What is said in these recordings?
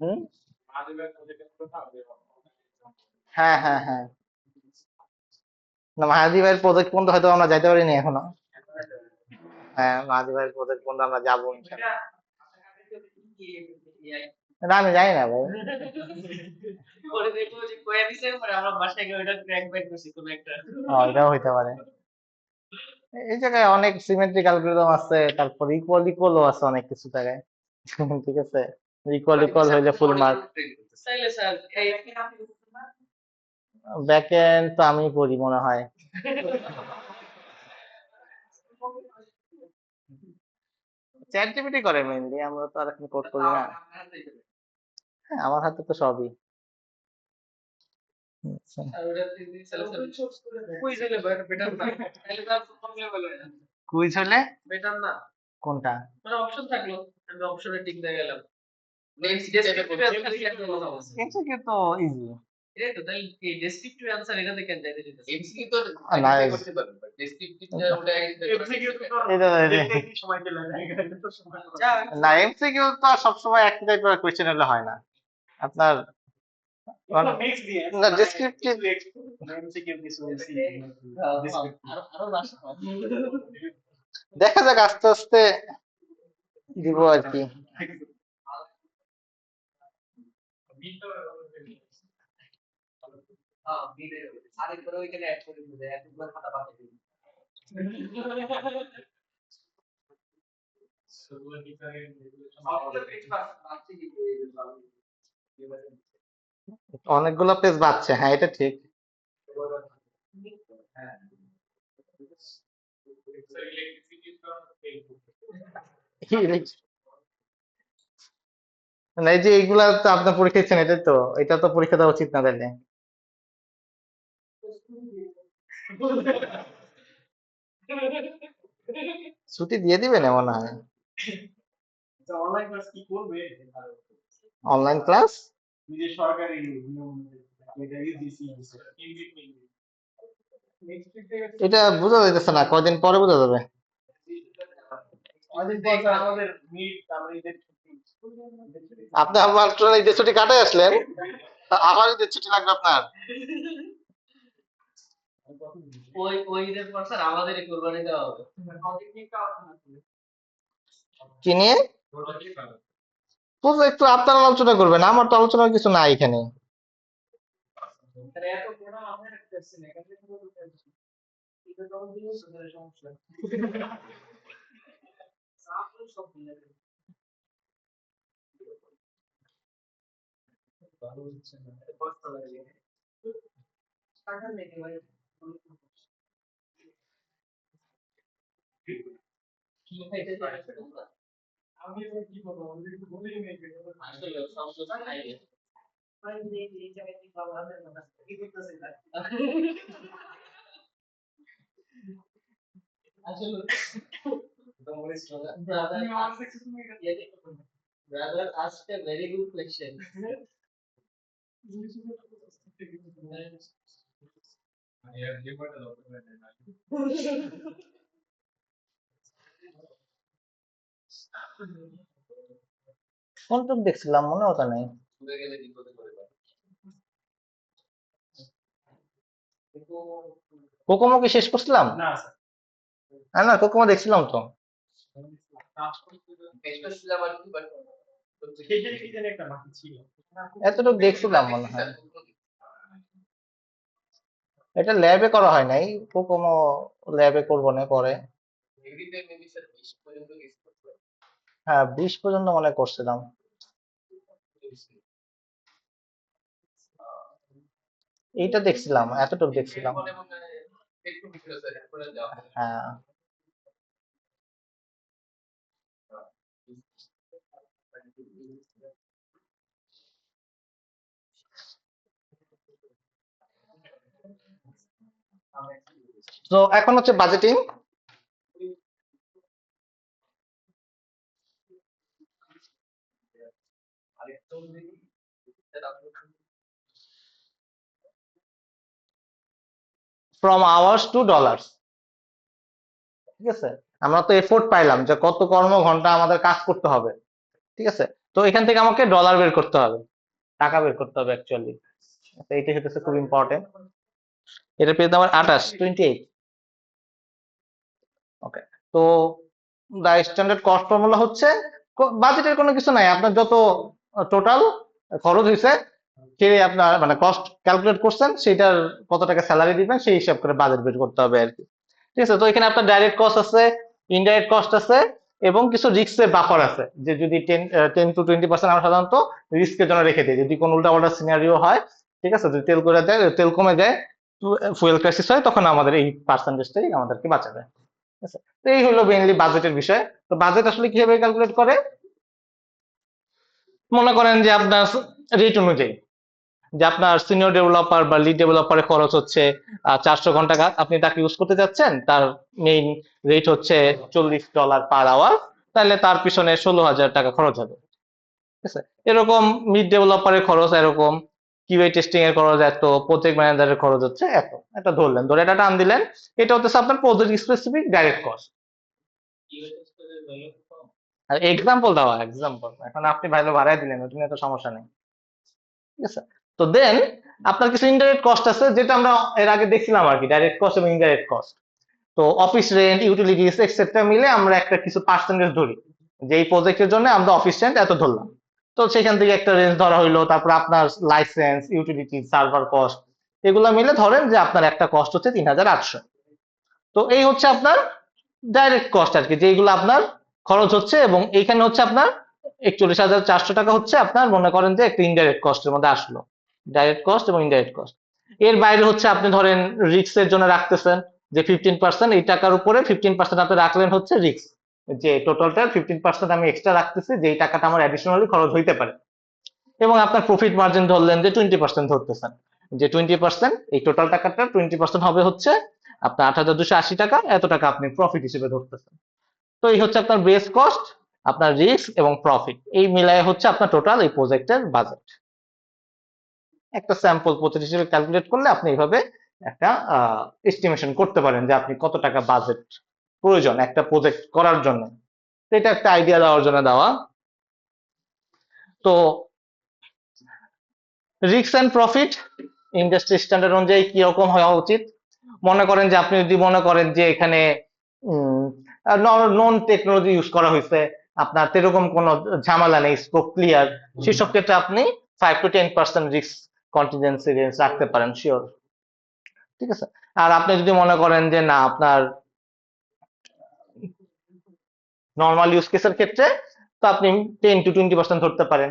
হুম। হ্যাঁ হ্যাঁ হ্যাঁ, না মাহাদি ভাইয়ের প্রজেক্ট পর্যন্ত হয়তো আমরা যাইতে পারিনি এখনো। হ্যাঁ, মাহাদি ভাইয়ের প্রজেক্ট পর্যন্ত আমরা যাবো ইনশাল্লাহ। না আমি জানি না ভাই। এটাও হইতে পারে। এই জায়গায় অনেক সিমেট্রিক অ্যালগরিদম আছে, তারপর ইকুয়াল ইকুয়ালও আছে অনেক কিছু জায়গায়। ঠিক আছে, ইকুয়াল ইকুয়াল হইলে ফুল মার্ক। ব্যাক এন্ড তো আমি করি মনে হয়। চ্যাট জিপিটি করে মেইনলি, আমরা তো আর এখন কোড করি না। হ্যাঁ, আমার হাতে তো সবই। আচ্ছা। কুইজ হলে কোনটা? এমসিকিউ তো ইজি। না না, এমসিকিউ তো সবসময় একই টাইপের কোয়েশ্চেন হলে হয় না আপনার। না ডেসক্রিপটিভ, দেখা যাক আস্তে আস্তে দিব আর কি। অনেকগুলো পেজ বাড়ছে, হ্যাঁ এটা ঠিক। না এই যে এইগুলা তো আপনার পরীক্ষা দিচ্ছেন, এটা তো, এটা তো পরীক্ষা দেওয়া উচিত না তাইলে। ছুটি দিয়ে দিবেন এমন হয়। অনলাইন ক্লাস এটা বোঝা যাইতেছে না, কয়দিন পরে বোঝা যাবে। আপনি আমার ঈদের ছুটি কাটাই আসলেন, আবার ঈদের ছুটি লাগবে আপনার? কি নিয়ে একটু আপনার আলোচনা করবেন, আমার তো আলোচনার কিছু নাই এখানে। কোন টুক দেখছিলাম মনে হতো নাই। কোকোমো কি শেষ করছিলাম? না না, কোকোমো দেখছিলাম তো। এতটুকু দেখছিলাম মনে হয়। এটা ল্যাবে করা হয় নাই, কোকোমো ল্যাবে করবো না পরে। হ্যাঁ 20 পর্যন্ত মনে হয় করছিলাম। এইটা দেখছিলাম, এতটুকু দেখছিলাম। হ্যাঁ। তো এখন হচ্ছে budgeting. From hours to dollars. ঠিক আছে, আমরা তো এফোর্ট পাইলাম যে কত কর্ম ঘন্টা আমাদের কাজ করতে হবে। ঠিক আছে, তো এখান থেকে আমাকে ডলার বের করতে হবে, টাকা বের করতে হবে অ্যাকচুয়ালি। এইটা হচ্ছে খুব ইম্পর্টেন্ট। এটা পেয়ে আমার 28, 28। ওকে, তো দা স্ট্যান্ডার্ড কস্ট ফর্মুলা হচ্ছে, বাজেটের কোনো কিছু নাই, আপনার যত টোটাল খরচ হয়েছে সে আপনার মানে কস্ট ক্যালকুলেট করছেন, সেটার কত টাকা স্যালারি দিবেন সেই হিসাব করে বাজেট বের করতে হবে আর কি। ঠিক আছে, তো এখানে আপনার ডাইরেক্ট কস্ট আছে, ইনডাইরেক্ট কস্ট আছে, এবং কিছু রিস্কের বাফার আছে, যে যদি 10 to 20% আমরা সাধারণত রিস্কের জন্য রেখে দিই, যদি কোনো উল্টাপাল্টা সিনারিও হয়, ঠিক আছে, যদি তেল করে দেয়, তেল কমে যায়, ফুয়েল ক্রাইসিস হয়, তখন আমাদের এই পার্সেন্টেজটাই আমাদেরকে বাঁচাবে। ঠিক আছে, তো এই হলো মেইনলি বাজেটের বিষয়। তো বাজেট আসলে কিভাবে ক্যালকুলেট করে, মনে করেন যে আপনার রেট অনুযায়ী, যে আপনার সিনিয়র ডেভেলপার বা লিড ডেভেলপারের খরচ হচ্ছে 400 ঘন্টা কাজ, আপনি তাকে ইউজ করতে যাচ্ছেন, তার মেইন রেট হচ্ছে $40 পার আওয়ার, তাহলে তার পিছনে 16,000 টাকা খরচ হবে। ঠিক আছে, এরকম মিড ডেভেলপারের খরচ এরকম, কিউএ টেস্টিং এর খরচ এত, প্রজেক্ট ম্যানেজারের খরচ হচ্ছে এত, এটা ধরলেন, ধরে এটা টান দিলেন, এটা হচ্ছে আপনার প্রজেক্ট স্পেসিফিক ডাইরেক্ট কস্ট। আর এক্সাম্পল দেওয়া, এক্সাম্পল এখন আপনি ভাইলো ভাড়ায় দিলেন, ওটা নিয়ে তো সমস্যা নেই। ঠিক আছে, তো দেন আপনার কিছু ইনডাইরেক্ট কস্ট আছে, যেটা আমরা এর আগে দেখছিলাম আর কি, ডাইরেক্ট কস্ট এবং ইনডাইরেক্ট কস্ট। তো অফিস রেন্ট, ইউটিলিটিস এক্সেট্রা মিলে আমরা একটা কিছু পার্সেন্টেজ ধরি, যে এই প্রজেক্টের জন্য আমরা অফিস রেন্ট এত ধরলাম, তো সেখান থেকে একটা রেঞ্জ ধরা হইলো, তারপর আপনার লাইসেন্স, ইউটিলিটি, সার্ভার কস্ট, এগুলো মিলে ধরেন যে আপনার একটা কস্ট হচ্ছে 3,800। তো এই হচ্ছে আপনার ডাইরেক্ট কস্ট আর কি, যেগুলো আপনার খরচ হচ্ছে, এবং এইখানে হচ্ছে আপনার 41,400 টাকা হচ্ছে আপনার, মনে করেন যে একটা ইনডাইরেক্ট কস্টের মধ্যে আসলো, ডাইরেক্ট কস্ট এবং ইনডাইরেক্ট কস্ট। এর বাইরে হচ্ছে আপনি ধরেন রিক্সের জন্য রাখতেছেন, যে 15%, এই টাকার উপরে 15% আপনি রাখলেন হচ্ছে রিক্স, যে টোটালটার 15% আমি এক্সট্রা রাখতেছি, যে এই টাকাটা আমার অ্যাডিশনালি খরচ হইতে পারে। এবং আপনার প্রফিট মার্জিন ধরলেন যে 20% ধরতেছেন, যে 20%, এই টোটাল টাকাটা 20% হবে হচ্ছে আপনার 8,280 টাকা, এত টাকা আপনি প্রফিট হিসেবে ধরতেছেন। তো এই হচ্ছে আপনার বেস কস্ট, আপনার রিস্ক এবং প্রফিট, এই মিলায় হচ্ছে আপনার টোটাল এই প্রজেক্টের বাজেট। একটা স্যাম্পল প্রজেক্ট হিসেবে ক্যালকুলেট করলে আপনি এইভাবে একটা এস্টিমেশন করতে পারেন যে আপনি কত টাকা বাজেট প্রয়োজন একটা প্রজেক্ট করার জন্য। তো এটা একটা আইডিয়া দেওয়ার জন্য দেওয়া। তো risk and profit industry standard অনুযায়ী কিরকম হওয়া উচিত, মনে করেন যে আপনি যদি মনে করেন যে এখানে নন টেকনোলজি ইউজ করা হয়েছে, আপনার এরকম কোনো ঝামেলা নেই, স্কোপ ক্লিয়ার, সেসব ক্ষেত্রে আপনি 5 to 10% রিস্ক কন্টিনজেন্সি রেঞ্জ রাখতে পারেন, শিওর। ঠিক আছে, আর আপনি যদি মনে করেন যে না, আপনার নর্মাল ইউজ কেসের ক্ষেত্রে, তো আপনি 10 to 20% ধরতে পারেন।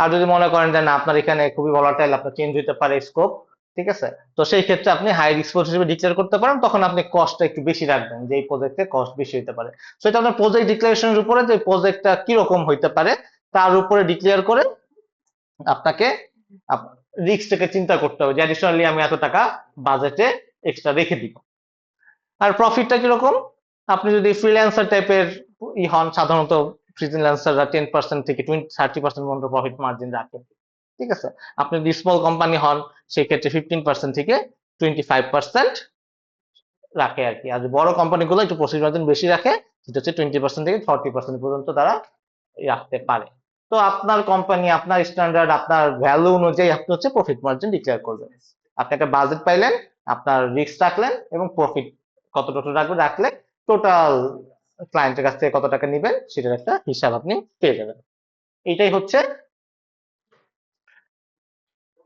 আর যদি মনে করেন যে না, আপনার এখানে খুবই ভলাটাইল, আপনার চেঞ্জ হতে পারে স্কোপ, ঠিক আছে, তো সেই ক্ষেত্রে আপনি হাই রিস্ক হিসেবে ডিক্লেয়ার করতে পারেন, তখন আপনি কস্টটা একটু বেশি রাখবেন, যে এই প্রজেক্টে কস্ট বেশি হতে পারে। তো এটা আপনার প্রজেক্ট ডিক্লারেশনের উপরে, যে প্রজেক্টটা কিরকম হইতে পারে তার উপরে ডিক্লেয়ার করে আপনাকে রিস্কটাকে চিন্তা করতে হবে, যে অ্যাডিশনালি আমি এত টাকা বাজেটে এক্সট্রা রেখে দিব। আর প্রফিটটা কিরকম, আপনি যদি ফ্রিল্যান্সার টাইপের হন, সাধারণত ফ্রিল্যান্সাররা 10% থেকে 20-30% পর্যন্ত প্রফিট মার্জিন রাখে। ঠিক আছে, আপনি যদি স্মল কোম্পানি হন, সেক্ষেত্রে 15% থেকে 25% রাখে আর কি। আর বড় কোম্পানিগুলো একটু প্রফিট মার্জিন বেশি রাখে, সেটা হচ্ছে 20% থেকে 40% পর্যন্ত তারা রাখতে পারে। তো আপনার কোম্পানি, আপনার স্ট্যান্ডার্ড, আপনার ভ্যালু অনুযায়ী আপনি হচ্ছে প্রফিট মার্জিন ডিক্লেয়ার করবেন। আপনি একটা বাজেট পাইলেন, আপনার রিস্ক রাখলেন, এবং প্রফিট কতটুকু রাখবেন, রাখলে টোটাল ক্লায়েন্টের কাছ থেকে কত টাকা নেবেন সেটার একটা হিসাব আপনি পেয়ে যাবেন। এটাই হচ্ছে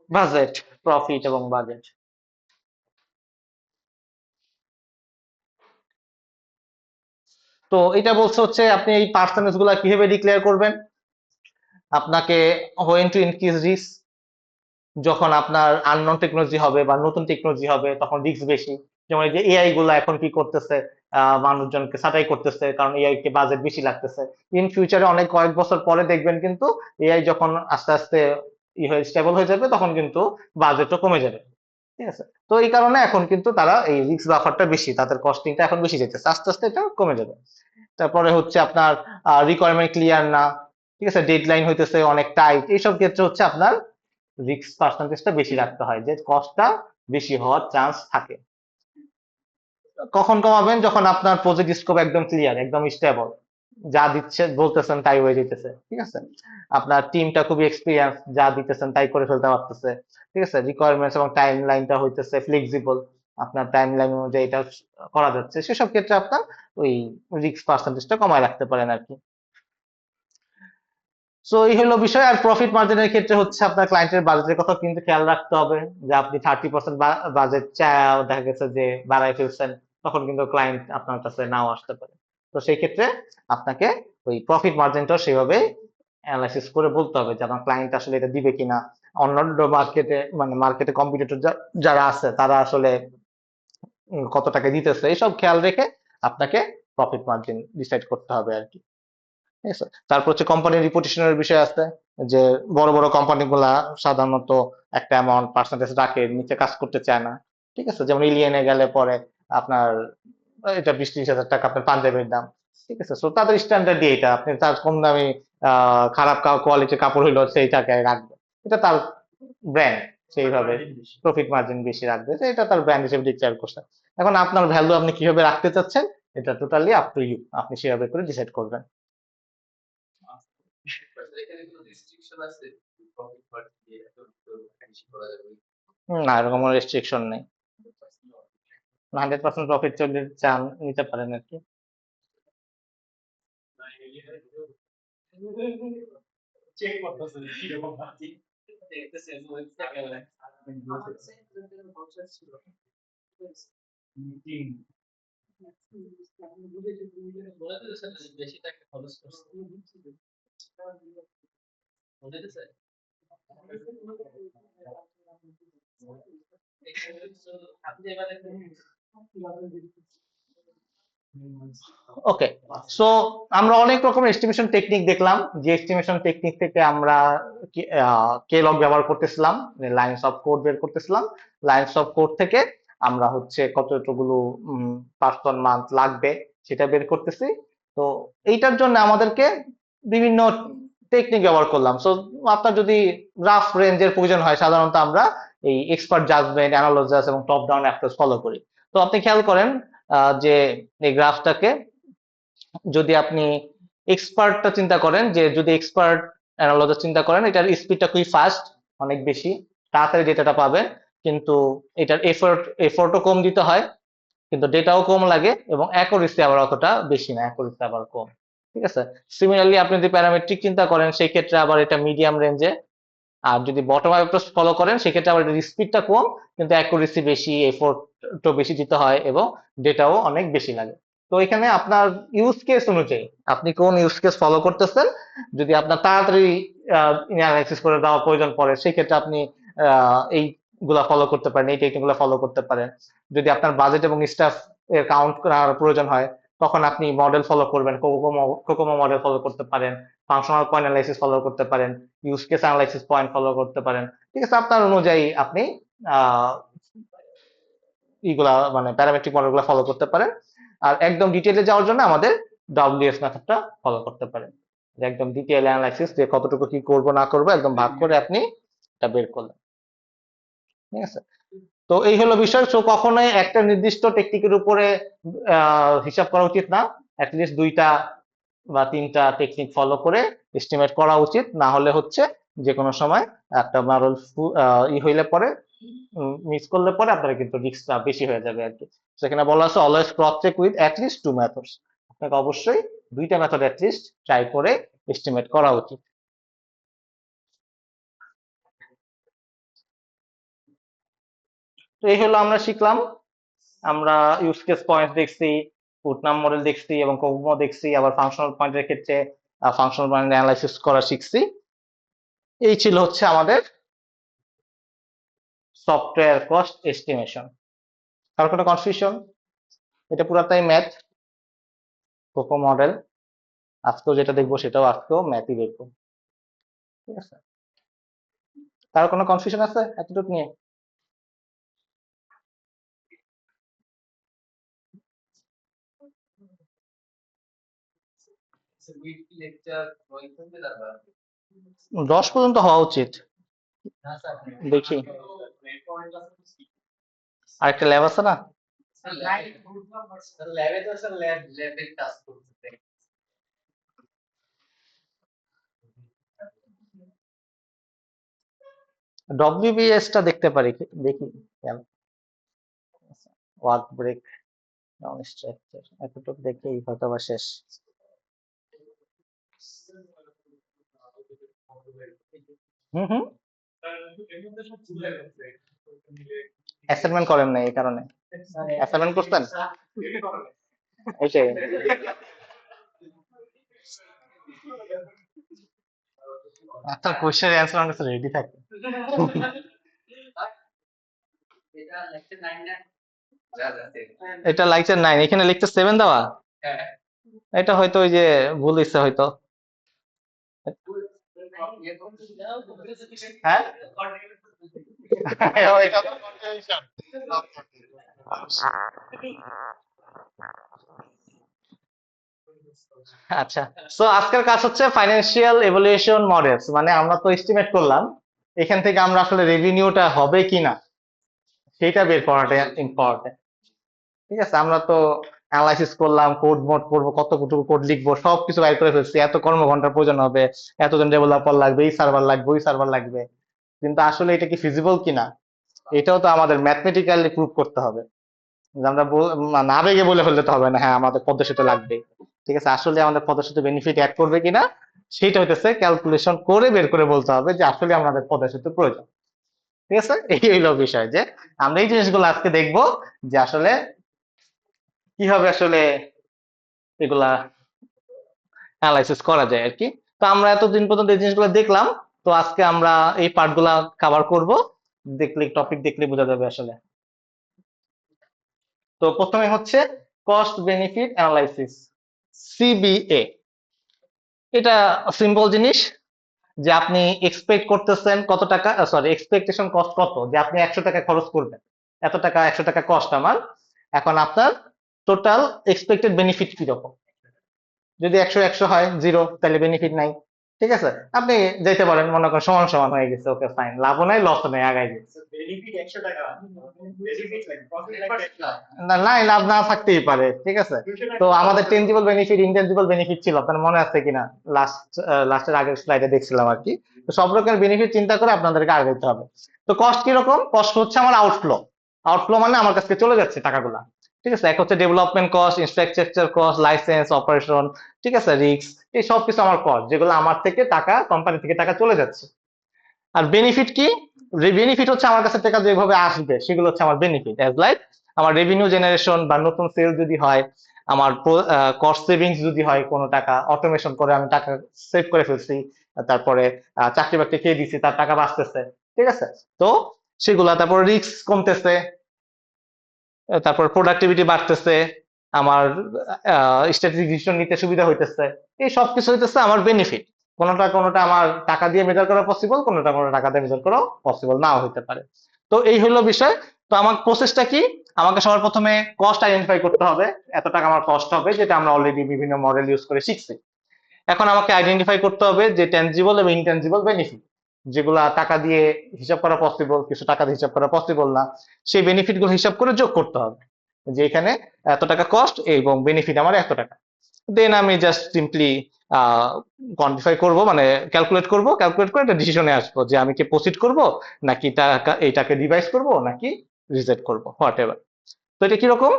বাজেট, প্রফিট এবং বাজেট। তো এটা বলছে হচ্ছে আপনি এই পার্সেন্টেজ গুলা কিভাবে ডিক্লেয়ার করবেন, আপনাকে হোয়েন টু ইনক্রিজ রিস্ক, যখন আপনার আননোন টেকনোলজি হবে বা নতুন টেকনোলজি হবে তখন রিস্ক বেশি। যেমন এই যে এআই গুলা এখন কি করতেছে, মানুষজনকে ছাঁটাই করতেছে, কারণ এআই কে বাজেট বেশি লাগতেছে। ইন ফিউচারে অনেক কয়েক বছর পরে দেখবেন কিন্তু এআই যখন আস্তে আস্তে স্টেবল হয়ে যাবে, তখন কিন্তু বাজেটও কমে যাবে। ঠিক আছে, তো এই কারণে এখন কিন্তু তারা এই রিস্ক বাফারটা বেশি, তাদের কস্টিংটা এখন বেশি যেতেছে, আস্তে আস্তে এটা কমে যাবে। তারপরে হচ্ছে আপনার রিকোয়ারমেন্ট ক্লিয়ার না, ঠিক আছে, ডেডলাইন হইতেছে অনেক টাইট, এইসব ক্ষেত্রে হচ্ছে আপনার রিস্ক পার্সেন্টেজটা বেশি রাখতে হয়, যে কস্টটা বেশি হওয়ার চান্স থাকে। কখন কমাবেন? যখন আপনার প্রজেক্ট স্কোপ একদম ক্লিয়ার, একদম স্টেবল, যা দিচ্ছে বলতেছেন তাই হয়ে যেতেছে, ঠিক আছে, আপনার টিমটা খুবই এক্সপিরিয়েন্স, যা দিতেছেন তাই করে ফেলতে পারতেছে, ঠিক আছে, রিকোয়ারমেন্টস এবং টাইম লাইনটা হইতেছে ফ্লেক্সিবল, আপনার টাইম লাইন অনুযায়ী এটা করা যাচ্ছে, সেসব ক্ষেত্রে আপনার ওই রিস্ক পার্সেন্টেজটা কমায় রাখতে পারেন আর কি। সো এই হলো বিষয়। আর প্রফিট মার্জিনের ক্ষেত্রে হচ্ছে আপনার ক্লায়েন্টের বাজেটের কথা কিন্তু খেয়াল রাখতে হবে, যে আপনি 30% বাজেট দেখা গেছে যে বাড়ায় ফেলছেন, তখন কিন্তু ক্লায়েন্ট আপনার কাছে নাও আসতে পারে। তো সেই ক্ষেত্রে আপনাকে ওই প্রফিট মার্জিনটাও সেভাবে অ্যানালাইসিস করে বলতে হবে যে আমার ক্লায়েন্ট আসলে এটা দিবে কিনা, অন্য মার্কেটে মানে মার্কেটে কম্পিটিটর যারা আছে তারা আসলে কত টাকা দিতেছে, এইসব খেয়াল রেখে আপনাকে প্রফিট মার্জিন ডিসাইড করতে হবে আর কি। ঠিক আছে, তারপর হচ্ছে কোম্পানির রিপুটেশনের বিষয় আছে, যে বড় বড় কোম্পানি গুলা সাধারণত একটা অ্যামাউন্ট পার্সেন্টেজ রাখে, নিচে কাজ করতে চায় না, ঠিক আছে, যেমন ইলিয়নে গেলে পরে আপনার এটা 20-30 হাজার টাকা আপনার পাঞ্জাবের দাম, ঠিক আছে, সো তাদের স্ট্যান্ডার্ড দিয়ে এটা আপনি তার কম দামি খারাপ কোয়ালিটির কাপড় হইলো সেই টাকায় রাখবে, এটা তার ব্র্যান্ড, সেইভাবে প্রফিট মার্জিন বেশি রাখবে, তো এটা তার ব্র্যান্ড হিসেবে ডিক্লেয়ার করছে। এখন আপনার ভ্যালু আপনি কিভাবে রাখতে চাচ্ছেন, এটা টোটালি আপ টু ইউ, আপনি সেভাবে করে ডিসাইড করবেন। না, এরকম কোনো রেস্ট্রিকশন নেই, 100% প্রফিট যদি চান নিতে পারেন আর কি। ওকে, সো আমরা অনেক রকমের এস্টিমেশন টেকনিক দেখলাম, যে এস্টিমেশন টেকনিক থেকে আমরা কে লগ ব্যবহার করতেছিলাম, লাইনস অফ কোড বের করতেছিলাম, লাইনস অফ কোড থেকে আমরা হচ্ছে কতটুকুলো পার্সন মান্থ লাগবে সেটা বের করতেছি। তো এইটার জন্য আমাদেরকে বিভিন্ন টেকনিক ব্যবহার করলাম। সো আপনার যদি রাফ রেঞ্জের প্রয়োজন হয়, সাধারণত আমরা এই এক্সপার্ট জাজমেন্ট, অ্যানালোজাস এবং টপ ডাউন অ্যাপ্রোচ ফলো করি। তো আপনি খেয়াল করেন যে এই গ্রাফটাকে, যদি আপনি এক্সপার্টটা চিন্তা করেন, যে যদি এক্সপার্ট অ্যানালজার চিন্তা করেন, এটার স্পিডটা খুবই ফাস্ট, অনেক বেশি তাড়াতাড়ি ডেটাটা পাবে, কিন্তু এটার এফোর্টও কম দিতে হয়, কিন্তু ডেটাও কম লাগে, এবং অ্যাকুরেসি আবার অতটা বেশি না, অ্যাকুরেসি আবার কম, ঠিক আছে। সিমিলারলি আপনি যদি প্যারামেট্রিক চিন্তা করেন, সেই ক্ষেত্রে আবার এটা মিডিয়াম রেঞ্জে, আর যদি বটম আপ অ্যাপ্রোচ ফলো করেন সেক্ষেত্রে আবার স্পিডটা কম, কিন্তু অ্যাকুরেসি বেশি, এফোর্টও বেশি দিতে হয়, এবং ডেটাও অনেক বেশি লাগে। তো এখানে আপনার ইউজ কেস অনুযায়ী আপনি কোন ইউজ কেস ফলো করতেছেন, যদি আপনার তাড়াতাড়ি অ্যানালাইসিস করে দেওয়া প্রয়োজন পড়ে, সেই ক্ষেত্রে আপনি এইগুলা ফলো করতে পারেন, এই টেকনিকগুলো ফলো করতে পারেন। যদি আপনার বাজেট এবং স্টাফ এর কাউন্ট করার প্রয়োজন হয়, তখন আপনি মডেল ফলো করবেন, কোকোমো মডেল ফলো করতে পারেন, ফাংশনাল পয়েন্ট অ্যানালাইসিস ফলো করতে পারেন, use case analysis point follow করতে পারেন, ঠিক আছে, আপনার অনুযায়ী আপনি আহ ইগুলা মানে প্যারামেট্রিক মডেলগুলো ফলো করতে পারেন। আর একদম ডিটেইলে যাওয়ার জন্য আমাদের ডব্লিউএস মেথডটা ফলো করতে পারেন, যে একদম ডিটেইল অ্যানালাইসিস, যে কতটুকু কি করব না করব একদম ভাগ করে আপনি এটা বের করলেন, ঠিক আছে। তো এই হলো বিষয়। সো কখনোই একটা নির্দিষ্ট টেকনিকের উপরে হিসাব করা উচিত না, অ্যাটলিস্ট 2টা বা 3টা টেকনিক ফলো করে এস্টিমেট করা উচিত, না হলে হচ্ছে যে কোনো সময় একটা মডেল হইলে পরে মিস করলে পরে আপনার কিন্তু রিস্কটা বেশি হয়ে যাবে আর কি। সেখানে বলা আছে always cross check with at least 2 methods, আপনাকে অবশ্যই 2টা মেথড অ্যাটলিস্ট ট্রাই করে এস্টিমেট করা উচিত। তো এই হলো আমরা শিখলাম, আমরা ইউজ কেস পয়েন্ট দেখছি, পুটনাম মডেল দেখছি, এবং কোকোমো দেখছি, আবার ফাংশনাল পয়েন্টের ক্ষেত্রে ফাংশনাল পয়েন্ট অ্যানালাইসিস করা শিখছি। এই ছিল হচ্ছে আমাদের সফটওয়্যার কস্ট এস্টিমেশন। কারো কোনো কনফিউশন? এটা পুরাটাই ম্যাথ, কোকো মডেল, আজকেও যেটা দেখবো সেটাও আজকেও ম্যাথই দেখবো, ঠিক আছে। কারো কোনো কনফিউশন আছে এতটুকু নিয়ে? দশ পর্যন্ত হওয়া উচিত। দেখি আরেকটা ল্যাব আছে না? ডব্লিউবিএস টা দেখতে পারি দেখি। ওয়ার্ক ব্রেক ডাউন স্ট্রাকচার এতটুকু দেখেই হয়তো বা শেষ। হুম হুম অ্যাসাইনমেন্ট করেন না এই কারণে। অ্যাসাইনমেন্ট করতেন ওইটাই। আপনার কোশ্চেনের অ্যান্সার আমার কাছে রেডি থাকে। এটা লাগছে 9, এখানে লিখছে 7 দেওয়া। এটা হয়তো ওই যে ভুল দিচ্ছে হয়তো। হ্যাঁ এটা তো confusion। আচ্ছা, সো আজকের কাজ হচ্ছে ফাইন্যান্সিয়াল এভালুয়েশন মডেলস, মানে আমরা তো এস্টিমেট করলাম, এখান থেকে আমরা আসলে রেভিনিউটা হবে কিনা সেটা বের করাটা ইম্পর্টেন্ট। ঠিক আছে, আমরা তো অ্যানালাইসিস করলাম, কোড মোড করবো, কতটুকু কোড লিখবো, সবকিছু বাইর করে ফেলছি, এত কর্মঘন্টার প্রয়োজন হবে, এতজন ডেভেলপার লাগবে, এই সার্ভার লাগবে, ওই সার্ভার লাগবে, কিন্তু আসলে এটা কি ফিজিবল কিনা এটাও তো আমাদের ম্যাথমেটিক্যালি প্রুভ করতে হবে। যে আমরা না আবেগে বলে ফেললে তো হবে না, হ্যাঁ আমাদের পদ্মা সেতু লাগবে। ঠিক আছে, আসলে আমাদের পদ্মা সেতু বেনিফিট অ্যাড করবে কিনা সেটা হইতেছে ক্যালকুলেশন করে বের করে বলতে হবে যে আসলে আমাদের পদ্মা সেতু প্রয়োজন। ঠিক আছে, এই হইলো বিষয় যে আমরা এই জিনিসগুলো আজকে দেখবো যে আসলে কিভাবে আসলে এগুলা অ্যানালাইসিস করা যায় আর কি। তো আমরা এতদিন পর্যন্ত এই জিনিসগুলো দেখলাম, তো আজকে আমরা এই পার্টগুলা কভার করব, দেখলে টপিক দেখলে বোঝা যাবে আসলে। তো প্রথমে হচ্ছে কস্ট বেনিফিট অ্যানালাইসিস, সিবিএ। এটা সিম্পল জিনিস যে আপনি এক্সপেক্ট করতেছেন কত টাকা, সরি এক্সপেকটেশন কস্ট কত, যে আপনি 100 টাকা খরচ করবেন, এত টাকা 100 টাকা কস্ট আমার, এখন আপনার টোটাল এক্সপেক্টেড বেনিফিট কিরকম। যদি 100 হয়, জিরো, তাহলে বেনিফিট নাই। ঠিক আছে, আপনি যাইতে পারেন, মনে করেন সমান সমান হয়ে গেছে, ওকে ফাইন, লাভও নাই লসও নাই, আগাই গেছে। না নাই, লাভ না থাকতেই পারে। ঠিক আছে, তো আমাদের টেনজিবল বেনিফিট ইনটেনজিবল বেনিফিট ছিল, আপনার মনে আছে কিনা, লাস্টের আগের স্লাইডে দেখছিলাম আর কি। তো সব রকমের বেনিফিট চিন্তা করে আপনাদেরকে আগাইতে হবে। তো কস্ট কিরকম, কস্ট হচ্ছে আমার আউটফ্লো। আউটফ্লো মানে আমার কাছে চলে যাচ্ছে টাকাগুলা। ঠিক আছে, এক হচ্ছে development cost, infrastructure cost, licence, operation, ঠিক আছে, রিস্ক, এই সব কিছু আমার কস্ট, যেগুলো আমার থেকে টাকা, কোম্পানি থেকে টাকা চলে যাচ্ছে। আর বেনিফিট কি, বেনিফিট হচ্ছে আমার কাছে টাকা যেভাবে আসবে সেগুলো হচ্ছে আমার বেনিফিট, অ্যাজ লাইক আমার রেভিনিউ জেনারেশন বা নতুন সেল যদি হয়, আমার কস্ট সেভিংস যদি হয়, কোনো টাকা অটোমেশন করে আমি টাকা সেভ করে ফেলছি, তারপরে চাকরি বাকরি খেয়ে দিচ্ছি, তার টাকা বাঁচতেছে। ঠিক আছে, তো সেগুলা, তারপর রিস্ক কমতেছে, তারপর প্রোডাক্টিভিটি বাড়তেছে, আমার স্ট্র্যাটেজিক ডিসিশন নিতে সুবিধা হইতেছে, এই সব কিছু হইতেছে আমার বেনিফিট। কোনোটা কোনোটা আমার টাকা দিয়ে মেজার করা পসিবল, কোনোটা কোনো টাকা দিয়ে মেজার করা পসিবল নাও হইতে পারে। তো এই হলো বিষয়। তো আমার প্রসেসটা কি, আমাকে সবার প্রথমে কস্ট আইডেন্টিফাই করতে হবে, এত টাকা আমার কস্ট হবে, যেটা আমরা অলরেডি বিভিন্ন মডেল ইউজ করে শিখছি। এখন আমাকে আইডেন্টিফাই করতে হবে যে টেনজিবল এবং ইনটেনজিবল বেনিফিট, যেগুলা টাকা দিয়ে হিসাব করা পসিবল, কিছু টাকা দিয়ে হিসাব করা পসিবল না, সেই বেনিফিট গুলো হিসাব করে যোগ করতে হবে, যে এখানে এত টাকা কস্ট এবং বেনিফিট আমার এত টাকা। দেন আমি জাস্ট সিম্পলি কোয়ান্টিফাই করব, মানে ক্যালকুলেট করব, ক্যালকুলেট করে একটা ডিসিশনে আসবো যে আমি কি প্রসিড করব, নাকি টাকা এইটাকে রিভাইজ করব, নাকি রিজেক্ট করব, হোয়াট এভার। তো এটা কিরকম,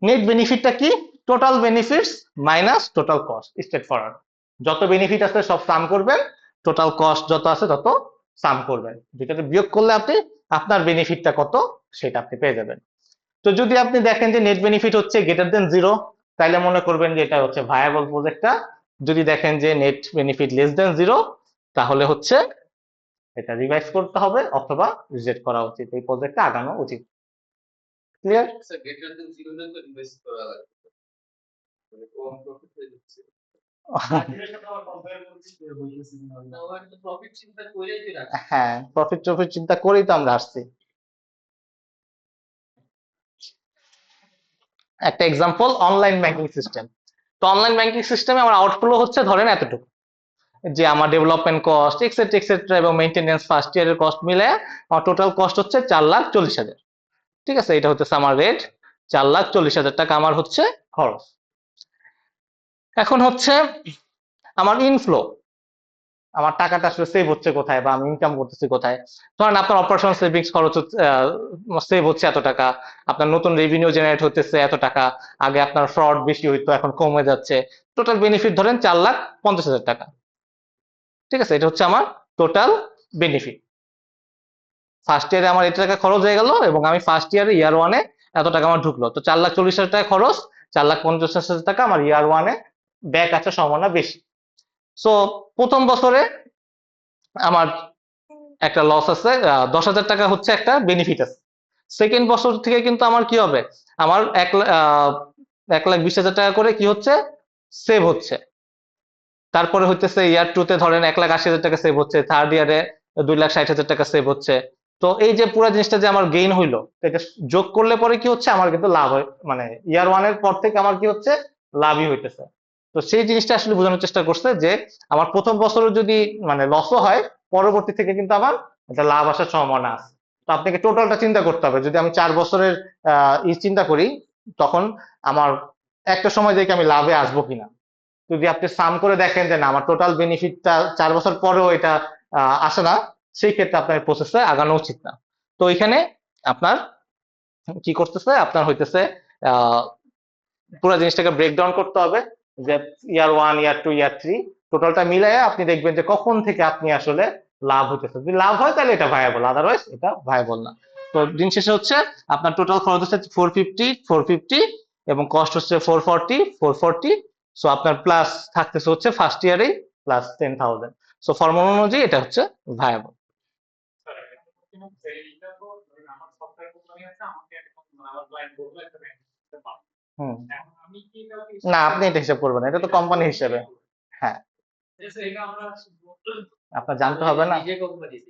নেট বেনিফিটটা কি, total benefits minus total cost, straight forward. যত বেনিফিট আছে সব সাম করবেন, টোটাল কস্ট যত আছে তত সাম করবেন, যেটাতে বিয়োগ করলে আপনি আপনার বেনিফিটটা কত সেটা আপনি পেয়ে যাবেন। তো যদি আপনি দেখেন যে নেট বেনিফিট হচ্ছে গ্রেটার দেন জিরো, তাহলে মনে করবেন যে এটা হচ্ছে ভায়াবল প্রজেক্টটা। যদি দেখেন যে net benefit less than zero, তাহলে হচ্ছে এটা রিভাইজ করতে হবে অথবা রিজেক্ট করা উচিত, এই প্রজেক্টটা আগানো উচিত। ক্লিয়ার? হ্যাঁ, প্রফিট টফিট চিন্তা করেই তো আমরা আসছি। একটা এক্সাম্পল, অনলাইন ব্যাংকিং সিস্টেম। তো অনলাইন ব্যাংকিং সিস্টেমে আমার আউটফ্লো হচ্ছে ধরেন এতটুকু, যে আমার ডেভেলপমেন্ট কস্ট এক্সেট্রা এক্সেট্রা এবং মেইনটেনেন্স ফার্স্ট ইয়ারের কস্ট মিলে আমার টোটাল কস্ট হচ্ছে 4,40,000। ঠিক আছে, এটা হচ্ছে আমার রেট, 4,40,000 টাকা আমার হচ্ছে খরচ। এখন হচ্ছে আমার ইনফ্লো, আমার টাকাটা আসলে সেভ হচ্ছে কোথায় বা আমি ইনকাম করতেছি কোথায়। ধরেন আপনার অপারেশন সেভিংস খরচ হচ্ছে, সেভ হচ্ছে এত টাকা, আপনার নতুন রেভিনিউ জেনারেট হতেছে এত টাকা, আগে আপনার ফ্রড বেশি হইতো এখন কমে যাচ্ছে, টোটাল বেনিফিট ধরেন 4,50,000 টাকা। ঠিক আছে, এটা হচ্ছে আমার টোটাল বেনিফিট। ফার্স্ট ইয়ারে আমার এত টাকা খরচ হয়ে গেল এবং আমি ফার্স্ট ইয়ারে ইয়ার ওয়ানে এত টাকা আমার ঢুকলো, তো 4,40,000 টাকা খরচ, 4,50,000 টাকা আমার ইয়ার ওয়ানে ব্যাক আছে সম্ভাবনা বেশি। সো প্রথম বছরে আমার একটা লস আছে, 10,000 টাকা হচ্ছে একটা বেনিফিট আছে। সেকেন্ড বছর থেকে কিন্তু আমার কি হবে, আমার 1,20,000 টাকা করে কি হচ্ছে সেভ হচ্ছে। তারপরে হইতেছে ইয়ার টু তে ধরেন 1,80,000 টাকা সেভ হচ্ছে, থার্ড ইয়ারে 2,60,000 টাকা সেভ হচ্ছে। তো এই যে পুরো জিনিসটা যে আমার গেইন হইলো, এটা যোগ করলে পরে কি হচ্ছে আমার কিন্তু লাভ হয়, মানে ইয়ার ওয়ানের পর থেকে আমার কি হচ্ছে লাভই হইতেছে। তো সেই জিনিসটা আসলে বোঝানোর চেষ্টা করছে যে আমার প্রথম বছরে যদি মানে লসও হয়, পরবর্তী থেকে কিন্তু আমার একটা লাভ আসার সম্ভাবনা আছে। তো আপনাকে টোটালটা চিন্তা করতে হবে, যদি আমি 4 বছরের চিন্তা করি, তখন আমার একটা সময় দেখে আমি লাভে আসবো কিনা। যদি আপনি সাম করে দেখেন যে না আমার টোটাল বেনিফিটটা 4 বছর পরেও এটা আসে না, সেই ক্ষেত্রে আপনার প্রসেসে আগানো উচিত না। তো এখানে আপনার কি করতেছে, আপনার হইতেছে আহ পুরো জিনিসটাকে ব্রেকডাউন করতে হবে, যে ইয়ার ওয়ান ইয়ার টু ইয়ার থ্রি টোটালটা মিলাইয়া আপনি দেখবেন যে কখন থেকে আপনি আসলে লাভ হইতেছে। যদি লাভ হয় তাহলে এটা ভায়াবল, আদারওয়াইজ এটা ভায়াবল না। তো দিন শেষে হচ্ছে আপনার টোটাল খরচ হচ্ছে 450 এবং কস্ট হচ্ছে 440। সো আপনার প্লাস থাকতেছে হচ্ছে ফার্স্ট ইয়ারেই প্লাস 10,000। সো ফর্মুলা অনুযায়ী এটা হচ্ছে ভায়াবল। হুম, না আপনি এটা হিসাব করবেন না, এটা তো কোম্পানি হিসেবে। হ্যাঁ, আপনার জানতে হবে না,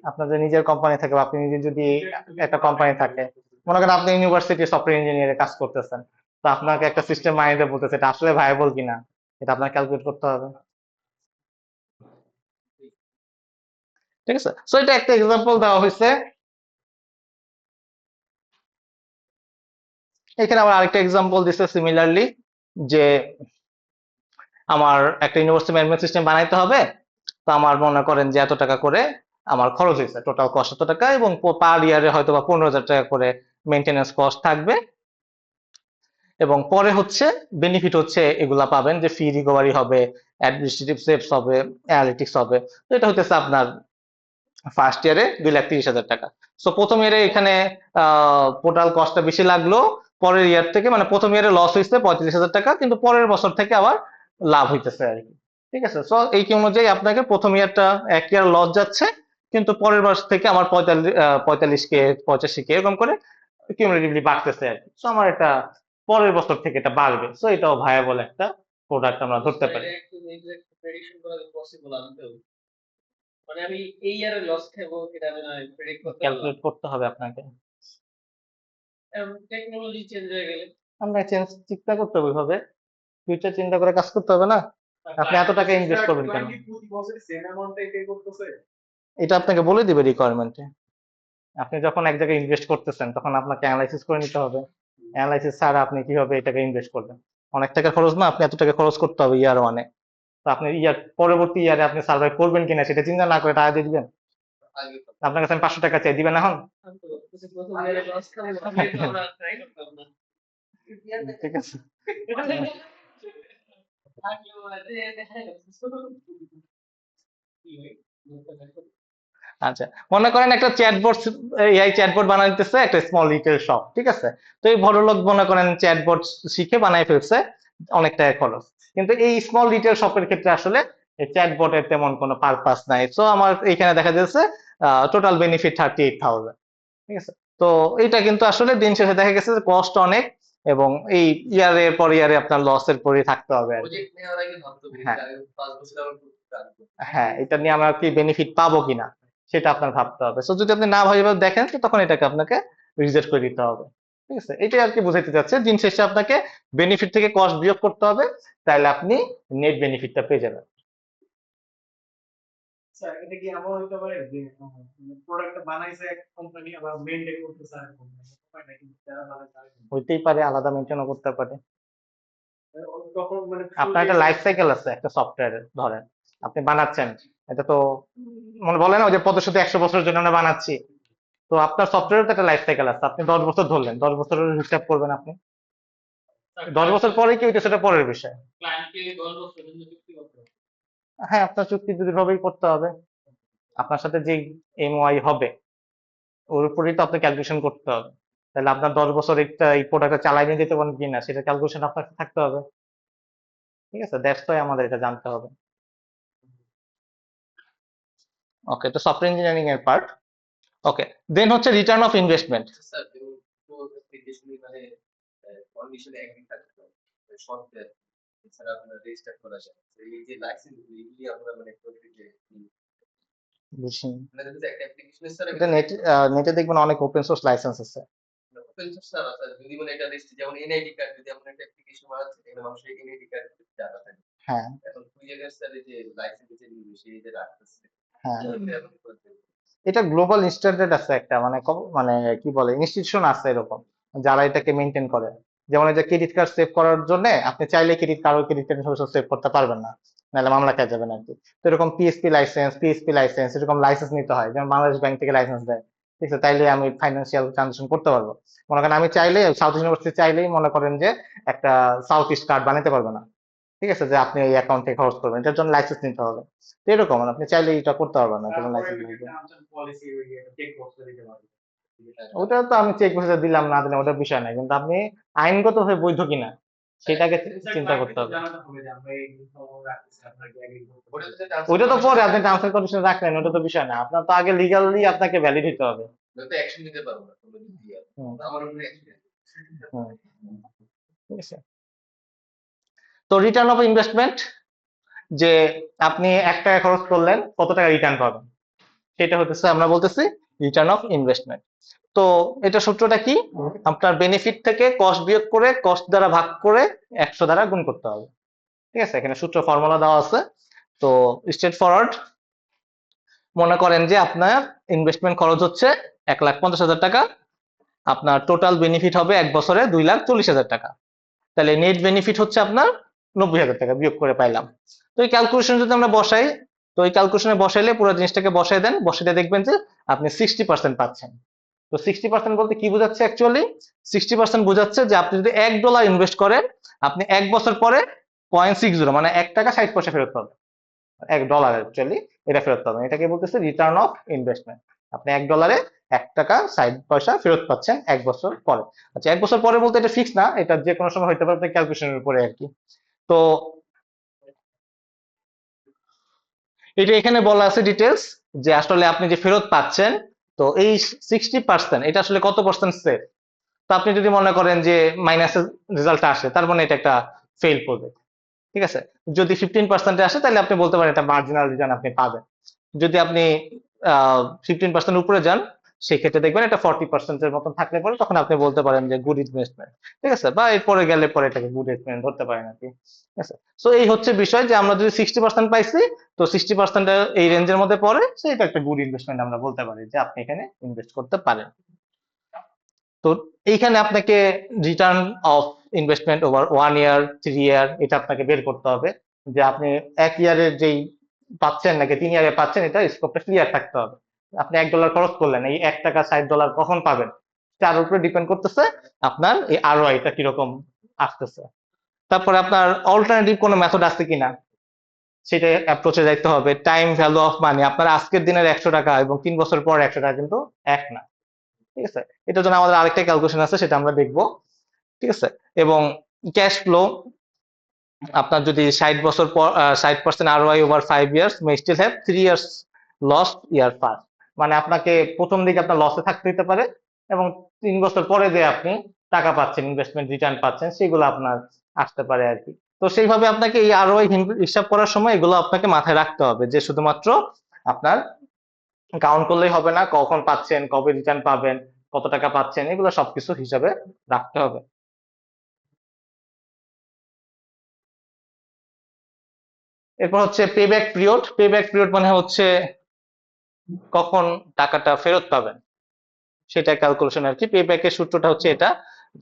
আপনার যে নিজের কোম্পানি থাকে বা আপনি নিজে যদি একটা কোম্পানি থাকে, মনে করেন আপনি ইউনিভার্সিটি সফটওয়্যার ইঞ্জিনিয়ারে কাজ করতেছেন, তো আপনাকে একটা সিস্টেম মাইনে দিয়ে বলতেছে এটা আসলে ভাইবল কিনা, এটা আপনার ক্যালকুলেট করতে হবে। ঠিক আছে, সো এটা একটা এক্সাম্পল দেওয়া হয়েছে। এখানে আবার আরেকটা এক্সাম্পল দিচ্ছে সিমিলারলি, যে আমার একটা ইউনিভার্সিটি ম্যানেজমেন্ট সিস্টেম বানাইতে হবে। তো আমার মনে করেন যে এত টাকা করে আমার খরচ হয়েছে, টোটাল কস্ট এত টাকা, এবং পার ইয়ারে হয়তো বা 15,000 টাকা করে মেনটেন্যান্স কস্ট থাকবে। এবং পরে হচ্ছে বেনিফিট হচ্ছে এগুলা পাবেন যে ফি রিকভারি হবে, অ্যাডমিনিস্ট্রেটিভ সেভস হবে, অ্যানালিটিক্স হবে। তো এটা হচ্ছে আপনার ফার্স্ট ইয়ারে 2,30,000 টাকা। সো প্রথম ইয়ারে এখানে টোটাল কস্টটা বেশি লাগলো, পরের ইয়ার থেকে মানে প্রথম ইয়ারে লস হয়েছে 35,000 টাকা, কিন্তু পরের বছর থেকে আবার লাভ হইতেছে আর কি। ঠিক আছে, সো এই কি অনুযায়ী আপনাকে প্রথম ইয়ারটা এক ইয়ার লস যাচ্ছে, কিন্তু পরের বছর থেকে আমার 45K 85K এরকম করে কিউমুলেটিভলি বাড়তেছে আর কি। সো আমার এটা পরের বছর থেকে এটা বাড়বে, সো এটাও ভায়াবল একটা প্রোডাক্ট আমরা ধরতে পারি। ক্যালকুলেট করতে হবে আপনাকে, আমরা চেঞ্জ চিন্তা করতে হবে ওইভাবে, ফিউচার চিন্তা করে কাজ করতে হবে না। আপনি এত টাকা ইনভেস্ট করবেন কেন, এটা আপনাকে বলে দিবে রিকোয়ারমেন্টে। আপনি যখন এক জায়গায় ইনভেস্ট করতেছেন তখন আপনাকে অ্যানালাইসিস করে নিতে হবে, অ্যানালাইসিস ছাড়া আপনি কিভাবে এটাকে ইনভেস্ট করবেন। অনেক টাকা খরচ না, আপনি এত টাকা খরচ করতে হবে ইয়ার ওয়ানে, তো আপনি ইয়ার পরবর্তী ইয়ারে আপনি সার্ভাইভ করবেন কিনা সেটা চিন্তা না করে টাকা দিয়ে দিবেন। আপনার কাছে আমি 500 টাকা চাই, দিবেন এখন? ঠিক আছে, আচ্ছা মনে করেন একটা চ্যাটবট, এআই চ্যাটবট বানাইতেছে একটা স্মল রিটেল শপ, ঠিক আছে। তো এই ভদ্রলোক মনে করেন চ্যাটবট শিখে বানাই ফেলছে, অনেক টাকা খরচ, কিন্তু এই স্মল রিটেল শপের ক্ষেত্রে আসলে এই চ্যাটবটের তেমন কোনো পারপাস নাই। তো আমার এখানে দেখা যাচ্ছে টোটাল বেনিফিট 38,000। ঠিক আছে, তো এটা কিন্তু আসলে দিন শেষে দেখা গেছে যে কস্ট অনেক, এবং এই ইয়ারের পর ইয়ারে আপনার লসের পরে থাকতে হবে আর কি। হ্যাঁ, হ্যাঁ, এটা নিয়ে আমরা কি বেনিফিট পাবো কিনা সেটা আপনার ভাবতে হবে। সো যদি আপনি না ভাবে দেখেন তো তখন এটাকে আপনাকে রিজেক্ট করে দিতে হবে। ঠিক আছে, এটাই আর কি বুঝাইতে চাচ্ছে। দিন শেষে আপনাকে বেনিফিট থেকে কস্ট বিয়োগ করতে হবে, তাহলে আপনি নেট বেনিফিটটা পেয়ে যাবেন। স্যার এটা কি এমন হতে পারে যে প্রোডাক্টটা বানাইছে এক কোম্পানি আবার মেইনটেইন করতেছে আরেক কোম্পানি, উপায়টা কি যারা বানায় তারা কি? হইতেই পারে, আলাদা মেনটেনও করতে পারে। তখন মানে আপনার শুরুতেই একটা এটা লাইফ সাইকেল আছে একটা সফটওয়্যারের, ধরেন আপনি বানাচ্ছেন, এটা তো মানে বলে না ওই যে পদশ্রুতি 100 বছরের জন্য আমরা বানাচ্ছি, তো আপনার সফটওয়্যারের তো একটা লাইফ সাইকেল আছে। আপনি 10 বছর ধরলেন, 10 বছরের হিসাব করবেন আপনি, 10 বছর পরে কি হইতে সেটা পরের বিষয়। ক্লায়েন্টকে 10 বছর জন্য চুক্তি করতে হবে। হ্যাঁ, আপনার চুক্তি দুভাবেই করতে হবে। আপনার সাথে যে এমওআই হবে ওর উপরেই তো আপনার ক্যালকুলেশন করতে হবে। তাহলে আপনার 10 বছর একটা এই প্রোডাক্টটা চালাই নিয়ে যেতে পারেন কিনা সেটা ক্যালকুলেশন আপনার থাকতে হবে। ঠিক আছে, দ্যাটস ওয়াই আমাদের এটা জানতে হবে। ওকে, তো সফটওয়্যার ইঞ্জিনিয়ারিং এর পার্ট। ওকে, দেন হচ্ছে রিটার্ন অফ ইনভেস্টমেন্ট। স্যার যেমন অ্যাপ্লিকেশনে মানে কন্ডিশনে এগ্রি থাকতে হবে সফটওয়্যার এছাড়া আপনার রেজিস্টার করা যায় তো এই যে লাইসেন্স এগুলি আমরা মানে প্রত্যেকে বুঝছি, মানে যদি একটা অ্যাপ্লিকেশনে স্যার এটা নেটে দেখবেন অনেক ওপেন সোর্স লাইসেন্স আছে। ওপেন সোর্স স্যার আছে যদি মানে এটা রেজিস্টার যেমন এনআইডি কার্ড যদি আমরা একটা অ্যাপ্লিকেশন বানাচ্ছি এখানে মানুষের এনআইডি কার্ড ডাটা থাকে হ্যাঁ এখন দুই জায়গায় স্যার এই যে লাইসেন্স যে নিবে সেই যে রাখতেছে হ্যাঁ, এখন করতে এটা গ্লোবাল স্ট্যান্ডার্ড আছে একটা, মানে মানে কি বলে, ইনস্টিটিউশন আছে এরকম যারা এটাকে মেনটেন করে। যেমন এই যে ক্রেডিট কার্ড সেভ করার জন্য আপনি চাইলে ক্রেডিট কার্ড সেভ করতে পারবেন না, নাহলে মামলা খেয়ে যাবেন আর কি। তো এরকম পিএসপি লাইসেন্স এরকম লাইসেন্স নিতে হয়, যেমন বাংলাদেশ ব্যাংক থেকে লাইসেন্স দেয়। ঠিক আছে, তাইলে আমি ফাইন্যান্সিয়াল ট্রানজাকশন করতে পারবো। মনে করেন আমি চাইলে সাউথ ইউনিভার্সিটি চাইলেই মনে করেন যে একটা সাউথ ইস্ট কার্ড বানাতে পারবে না। ঠিক আছে, যে আপনি এই অ্যাকাউন্ট থেকে খরচ করবেন, এটার জন্য লাইসেন্স নিতে হবে। তো এরকম আপনি চাইলে এটা করতে পারবেন না, এটার তারপরে লাইসেন্স ওই যে লাগবে। টার্মস এন্ড পলিসি ওই চেক বক্স দিতে পারবে। ওটা তো আমি চেক বসে দিলাম না দিলাম ওটা বিষয় নাই, কিন্তু আপনি আইনগত ভাবে বৈধ কিনা সেটাকে ইনসাইড চিন্তা করতে ক্লায়েন্টকে তো হবে। জানাতে হবে যে আমরা এই ইনফর্ম রাখতেছি আপনাকে এগ্রি করতে ওটা হবে। তো ওইটা তো পরে আপনি ট্রান্সফার টার্মস এন্ড কন্ডিশন রাখলেন, ওটা তো বিষয় না, আপনার তো আগে লিগালি আপনাকে ভ্যালিড হতে হবে। তো অ্যাকশন নিতে পারবো না কোনো দিক দিয়ে হুম, আমার উপরে অ্যাকশন হুম, ঠিক আছে। তো রিটার্ন অফ ইনভেস্টমেন্ট, যে আপনি 1 টাকা খরচ করলেন কত টাকা রিটার্ন পাবেন, সেটা হতেছে আমরা বলতেছি রিটার্ন অফ ইনভেস্টমেন্ট। তো এটা সূত্রটা কি, আপনার বেনিফিট থেকে কস্ট বিয়োগ করে কস্ট দ্বারা ভাগ করে 100 দ্বারা গুণ করতে হবে। ঠিক আছে, এখানে সূত্র ফর্মুলা দেওয়া আছে। তো স্ট্রেট ফরওয়ার্ড, মনে করেন যে আপনার ইনভেস্টমেন্ট খরচ হচ্ছে 1,50,000 টাকা, আপনার টোটাল বেনিফিট হবে 1 বছরে 2,40,000 টাকা, তাহলে নেট বেনিফিট হচ্ছে আপনার 90,000 টাকা বিয়োগ করে পাইলাম। তো এই ক্যালকুলেশন যদি আমরা বসাই, তো এই ক্যালকুলেশনে বসাইলে পুরো জিনিসটাকে বসাই দেন, বসাইলে দেখবেন যে আপনি 60% পাচ্ছেন। তো 60% বলতে কি বোঝাচ্ছে অ্যাকচুয়ালি, 60% বোঝাচ্ছে যে আপনি যদি $1 ইনভেস্ট করেন, আপনি 1 বছর পরে 0.60 মানে 1 টাকা 60 পয়সা ফেরত পাবেন। $1 অ্যাকচুয়ালি এটা ফেরত পাবেন, এটাকে বলতেছে রিটার্ন অফ ইনভেস্টমেন্ট। আপনি $1 1 টাকা 60 পয়সা ফেরত পাচ্ছেন 1 বছর পরে। আচ্ছা, 1 বছর পরে বলতে এটা ফিক্স না, এটা যে কোনো সময় হইতে পারে, ক্যালকুলেশনের উপরে আর কি। তো এটা এখানে বলা আছে ডিটেলস, যে আসলে আপনি যে ফেরত পাচ্ছেন, তো এই 60% এটা আসলে কত পার্সেন্ট সেফ। তো আপনি যদি মনে করেন যে মাইনাসের রেজাল্ট আসে, তার মানে এটা একটা ফেল করবে। ঠিক আছে, যদি 15% আসে তাহলে আপনি বলতে পারেন এটা মার্জিনাল রিটার্ন আপনি পাবেন। যদি আপনি 15% উপরে যান, সেক্ষেত্রে দেখবেন এটা 40%-এর মতন থাকলে পরে তখন আপনি বলতে পারেন যে গুড ইনভেস্টমেন্ট। ঠিক আছে, বা এরপরে গেলে পরে এটাকে গুড ইনভেস্টমেন্ট ধরতে পারেন আর কি। ঠিক আছে, সো এই হচ্ছে বিষয়, যে আমরা যদি 60% পাইছি, তো 60% এই রেঞ্জের মধ্যে পড়ে, সেটা একটা গুড ইনভেস্টমেন্ট আমরা বলতে পারি যে আপনি এখানে ইনভেস্ট করতে পারেন। তো এইখানে আপনাকে রিটার্ন অফ ইনভেস্টমেন্ট ওভার 1 ইয়ার 3 ইয়ার এটা আপনাকে বের করতে হবে, যে আপনি 1 ইয়ারের যেই পাচ্ছেন নাকি 3 ইয়ারে পাচ্ছেন, এটা স্কোপটা ক্লিয়ার থাকতে হবে। আপনি $1 খরচ করলেন, এই 1 টাকা 60 ডলার কখন পাবেন তার উপরে ডিপেন্ড করতেছে আপনার এই আরওআইটা কিরকম আসতেছে। তারপরে আপনার অল্টারনেটিভ কোনো মেথড আছে কিনা সেটা অ্যাপ্রোচে যাইতে হবে। টাইম ভ্যালু অফ মানি, আপনার আজকের দিনের 100 টাকা এবং 3 বছর পর 100 টাকা কিন্তু এক না। ঠিক আছে, এটার জন্য আমাদের আরেকটা ক্যালকুলেশন আছে, সেটা আমরা দেখবো। ঠিক আছে, এবং ক্যাশ ফ্লো, আপনার যদি 60 বছর পর 60% ROI over 5 years may still have 3 years loss year first, মানে আপনাকে প্রথম দিকে আপনার লসে থাকতে হতে পারে, এবং 3 বছর পরে যে আপনি টাকা পাচ্ছেন, ইনভেস্টমেন্ট রিটার্ন পাচ্ছেন, সেগুলো আপনার আসতে পারে আর কি। তো সেইভাবে আপনাকে এই আরওআই হিসাব করার সময় এগুলো আপনাকে মাথায় রাখতে হবে, যে শুধুমাত্র আপনার কাউন্ট করলেই হবে না, কখন পাচ্ছেন কবে রিটার্ন পাবেন, কত টাকা পাচ্ছেন, এগুলো সবকিছু হিসাবে রাখতে হবে। এরপর হচ্ছে পেব্যাক পিরিয়ড। পেব্যাক পিরিয়ড মানে হচ্ছে কখন টাকাটা ফেরত পাবেন সেটা ক্যালকুলেশন আর কি। পেব্যাকের সূত্রটা হচ্ছে এটা,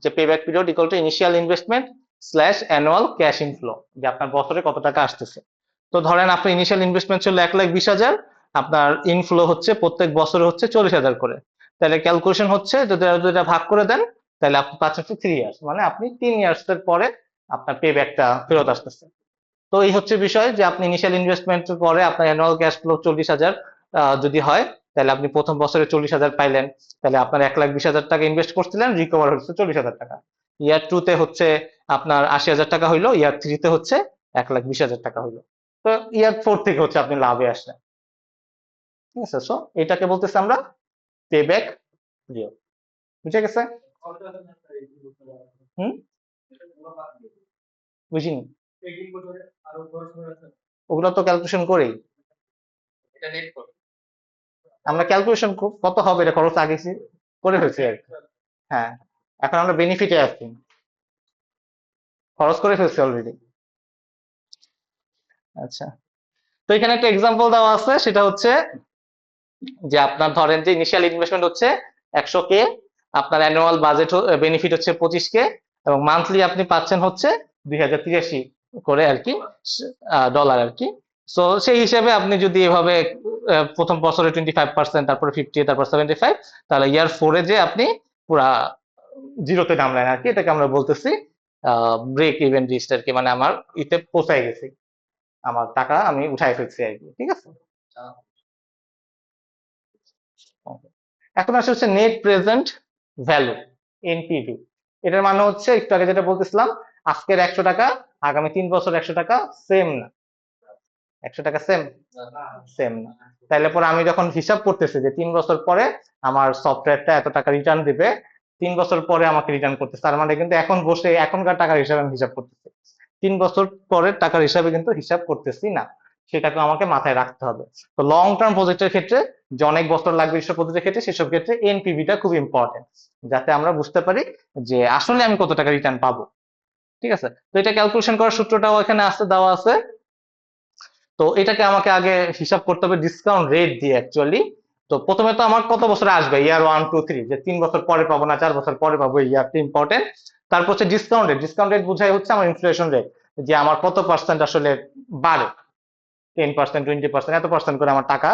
যে payback period equal to initial investment slash annual cash inflow, যে আপনার বছরে কত টাকা আসতেছে। তো ধরেন আপনার ইনিশিয়াল ইনভেস্টমেন্ট ছিল 1,20,000, আপনার ইনফ্লো হচ্ছে প্রত্যেক বছরে হচ্ছে 40,000 করে, তাহলে ক্যালকুলেশন হচ্ছে যদি এটা ভাগ করে দেন তাহলে আপনি পাচ্ছেন 3 ইয়ার্স, মানে আপনি 3 ইয়ার্স এর পরে আপনার পেব্যাকটা ফেরত আসতেছে। তো এই হচ্ছে বিষয় যে আপনি ইনিশিয়াল ইনভেস্টমেন্ট পরে আপনার অ্যানুয়াল ক্যাশ ফ্লো 40,000 যদি হয়, তাহলে আপনি প্রথম বছরে 40,000 পাইলেন, তাহলে আপনার 1,20,000 টাকা ইনভেস্ট করছিলেন, রিকভার হচ্ছে 40,000 টাকা। ইয়ার 2 তে হচ্ছে আপনার 80,000 টাকা হইলো, ইয়ার 3 তে হচ্ছে 1,20,000 টাকা হইলো। তো ইয়ার 4 থেকে হচ্ছে আপনি লাভে আসলেন। ঠিক আছে, সো এটাকে বলতেছি আমরা পে ব্যাক পিরিয়ড। বুঝে গেছে? হুম, বুঝিনি। ওগুলো তো ক্যালকুলেশন করেই এটা নেট কত? আমরা ক্যালকুলেশন কত হবে এটা খরচ আগে করে ফেলছি আর কি। হ্যাঁ, এখন আমরা বেনিফিটে আছি, খরচ করে ফেলছি অলরেডি। আচ্ছা, তো এখানে একটা এক্সাম্পল দেওয়া আছে, সেটা হচ্ছে যে আপনার ধরেন যে ইনিশিয়াল ইনভেস্টমেন্ট হচ্ছে 100K, আপনার অ্যানুয়াল বাজেট বেনিফিট হচ্ছে 25K, এবং মান্থলি আপনি পাচ্ছেন হচ্ছে 2083 করে আর কি, ডলার আর কি। সো সেই হিসেবে আপনি যদি এভাবে প্রথম বছরে 25%, তারপরে 50, তারপর 75, তাহলে ইয়ার 4-এ যে আপনি পুরা জিরোতে নামলেন আর কি, এটাকে আমরা বলতেছি ব্রেক ইভেন রিস্ট আর কি, মানে আমার ইতে পৌঁছায় গেছি, আমার টাকা আমি উঠাই ফেলছি আর কি। ঠিক আছে, এখন আসে হচ্ছে নেট প্রেজেন্ট ভ্যালু, এনপিভি। এটার মানে হচ্ছে একটু আগে যেটা বলতেছিলাম, আজকের 100 টাকা আগামী 3 বছর 100 টাকা সেম না। 100 টাকা সেম সেম না। তাইলে পরে আমি যখন হিসাব করতেছি যে 3 বছর পরে আমার সফটওয়্যারটা এত টাকা রিটার্ন দিবে, 3 বছর পরে আমাকে রিটার্ন করতেছে, তার মানে কিন্তু এখন বসে এখনকার টাকার হিসাবে আমি হিসাব করতেছি, 3 বছর পরের টাকার হিসাবে কিন্তু হিসাব করতেছি না। সেটাকে আমাকে মাথায় রাখতে হবে। তো লং টার্ম প্রজেক্টের ক্ষেত্রে, যে অনেক বছর লাগবে এসব প্রজেক্টের ক্ষেত্রে, সেসব ক্ষেত্রে এনপিভিটা খুব ইম্পর্টেন্ট, যাতে আমরা বুঝতে পারি যে আসলে আমি কত টাকা রিটার্ন পাবো। ঠিক আছে, তো এটা ক্যালকুলেশন করার সূত্রটাও এখানে আসতে দেওয়া আছে। তো এটাকে আমাকে আগে হিসাব করতে হবে ডিসকাউন্ট রেট দিয়ে অ্যাকচুয়ালি। তো প্রথমে তো আমার কত বছরে আসবে, ইয়ার 1, 2, 3, যে 3 বছর পরে পাবো না 4 বছর পরে পাবো, ইয়ারটা ইম্পর্টেন্ট। তারপর হচ্ছে ডিসকাউন্ট রেট। ডিসকাউন্ট রেট বোঝাই হচ্ছে আমার ইনফ্লেশন রেট, যে আমার কত পার্সেন্ট আসলে বাড়ে, 10%, 20%, এত পার্সেন্ট করে আমার টাকা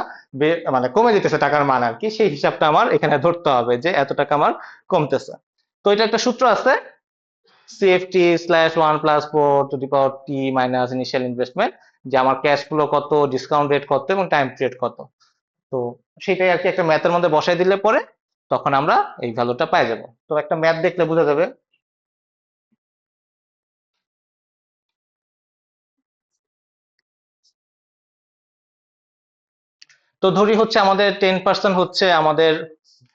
মানে কমে যেতেছে, টাকার মান আর কি, সেই হিসাবটা আমার এখানে ধরতে হবে যে এত টাকা আমার কমতেছে। তো এটা একটা সূত্র আছে, CFT/1+4 মাইনাস ইনিশিয়াল ইনভেস্টমেন্ট, যে আমার ক্যাশ ফ্লো কত, ডিসকাউন্ট রেট কত, এবং টাইম পিরিয়ড কত। তো সেটাই আর কি একটা ম্যাথের মধ্যে বসাই দিলে পরে তখন আমরা এই ভ্যালুটা পাই যাব। তো একটা ম্যাথ দেখলে বোঝা যাবে। তো ধরি হচ্ছে আমাদের 10% হচ্ছে আমাদের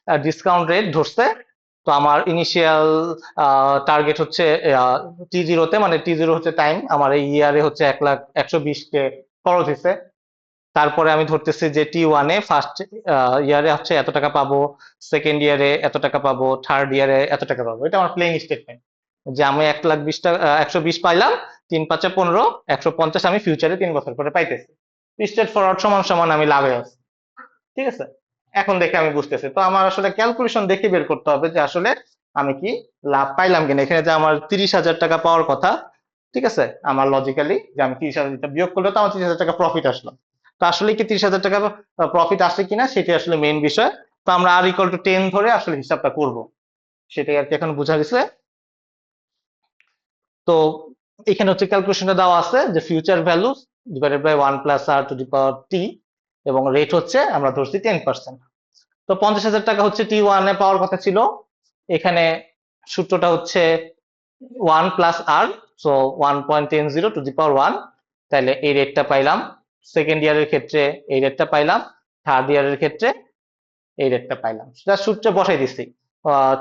ডিসকাউন্ট রেট ধরছে। তো আমার ইনিশিয়াল টার্গেট হচ্ছে T0-তে, মানে T0 হচ্ছে টাইম, আমার এই ইয়ারে হচ্ছে 1,120K খরচ হয়েছে। তারপরে আমি ধরতেছি যে T1-এ ফার্স্ট ইয়ারে হচ্ছে এত টাকা পাবো, সেকেন্ড ইয়ারে এত টাকা পাবো, থার্ড ইয়ারে এত টাকা পাবো। এটা আমার প্লেন স্টেটমেন্ট, যে আমি 1,20,000 120 পাইলাম, 3×5=15, 150 আমি ফিউচারে 3 বছর পরে পাইতেছি। স্ট্রেট ফরওয়ার্ড সমান সমান আমি লাভে আছি। ঠিক আছে, এখন দেখে আমি বুঝতেছি। তো আমার আসলে ক্যালকুলেশন দেখে বের করতে হবে যে আসলে আমি কি লাভ পাইলাম কিনা। এখানে যে আমার 30,000 টাকা পাওয়ার কথা, ঠিক আছে, আমার লজিক্যালি যে আমি 30,000 বিয়োগ করলে তো আমার 30,000 টাকা প্রফিট আসলো। তো আসলে কি 30,000 টাকা প্রফিট আসে কিনা সেটাই আসলে মেইন বিষয়। তো আমরা R=10 ধরে আসলে হিসাবটা করব, সেটাই আর কি এখন বোঝা গেছে। তো এখানে হচ্ছে ক্যালকুলেশনটা দেওয়া আছে যে future value divided by 1+r⁻t, এবং রেট হচ্ছে আমরা ধরছি 10%। তো 50,000 টাকা হচ্ছে T1-এ পাওয়ার কথা ছিল, এখানে সূত্রটা হচ্ছে 1+r, সো 1.10^1, তাহলে এই রেটটা পাইলাম। সেকেন্ড ইয়ারের ক্ষেত্রে এই রেটটা পাইলাম, থার্ড ইয়ারের ক্ষেত্রে এই রেটটা পাইলাম, সেটা সূত্রে বসাই দিচ্ছি।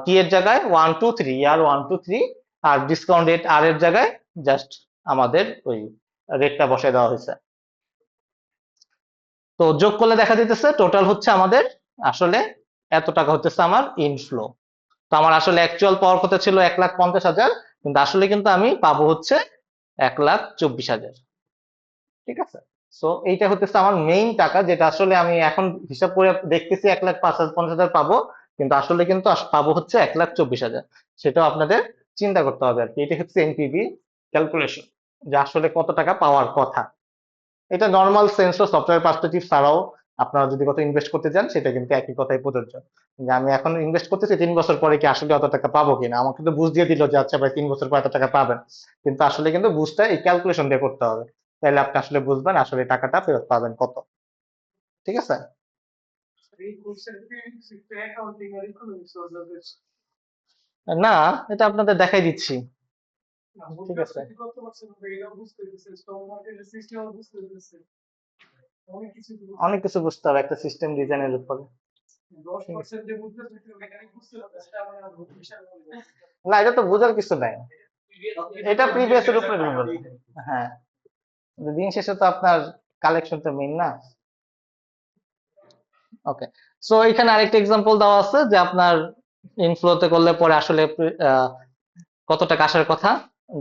টি এর জায়গায় 1, 2, 3, ইয়ার 1, 2, 3, আর ডিসকাউন্ট রেট আর এর জায়গায় জাস্ট আমাদের ওই রেটটা বসাই দেওয়া হয়েছে। তো যোগ করলে দেখা যেতেছে টোটাল হচ্ছে আমাদের আসলে এত টাকা হচ্ছে আমার ইনফ্লো। তো আমার আসলে অ্যাকচুয়াল পাওয়ার কথা ছিল 1,50,000, কিন্তু আসলে কিন্তু আমি পাবো হচ্ছে 1,24,000। ঠিক আছে। সো এইটা হচ্ছে আমার মেইন টাকা, যেটা আসলে আমি এখন হিসাব করে দেখতেছি 1,50,000 পাবো, কিন্তু আসলে কিন্তু পাবো হচ্ছে 1,24,000। সেটাও আপনাদের চিন্তা করতে হবে আর কি। এটা হচ্ছে এনপিভি ক্যালকুলেশন, যে আসলে কত টাকা পাওয়ার কথা। এটা নর্মাল সেন্স ও সফটওয়্যার পার্সপেক্টিভ ছাড়াও আপনারা যদি কত ইনভেস্ট করতে চান, সেটা কিন্তু একই কথাই প্রযোজ্য। যে আমি এখন ইনভেস্ট করতেছি, 3 বছর পরে কি আসলে অত টাকা পাবো কিনা। আমাকে তো বুঝ দিয়ে দিল যে আচ্ছা ভাই 3 বছর পর এত টাকা পাবেন, কিন্তু আসলে কিন্তু বুঝটা এই ক্যালকুলেশন দিয়ে করতে হবে। তাহলে আপনি আসলে বুঝবেন আসলে টাকাটা ফেরত পাবেন কত। ঠিক আছে। এই কোর্সের অ্যাকাউন্টিং আর ইকোনমিক্স না, এটা আপনাদের দেখাই দিচ্ছি। না ঠিক আছে। মুদ্রাস্ফীতি কত পার্সেন্ট হবে এটা বুঝতে পেরেছে, স্টক মার্কেটের সিস্টেম বুঝতে পেরেছে, অনেক কিছু তো বুঝতে অনেক কিছু বুঝতে হবে একটা সিস্টেম ডিজাইনের উপরে। ঠিক আছে। 10% যে মুদ্রাস্ফীতি মেকানিক বুঝতে হবে সেটা আমার আর বিশাল বড়। না, এটা তো বোঝার কিছু নাই, এটা প্রিভিয়াস এর উপরে নির্ভর। হ্যাঁ, দিন শেষে তো আপনার কালেকশন তো মেইন না। ওকে। সো এখানে আরেকটা এক্সাম্পল দেওয়া আছে যে আপনার ইনফ্লোতে করলে পরে আসলে আহ, কত টাকা আসার কথা,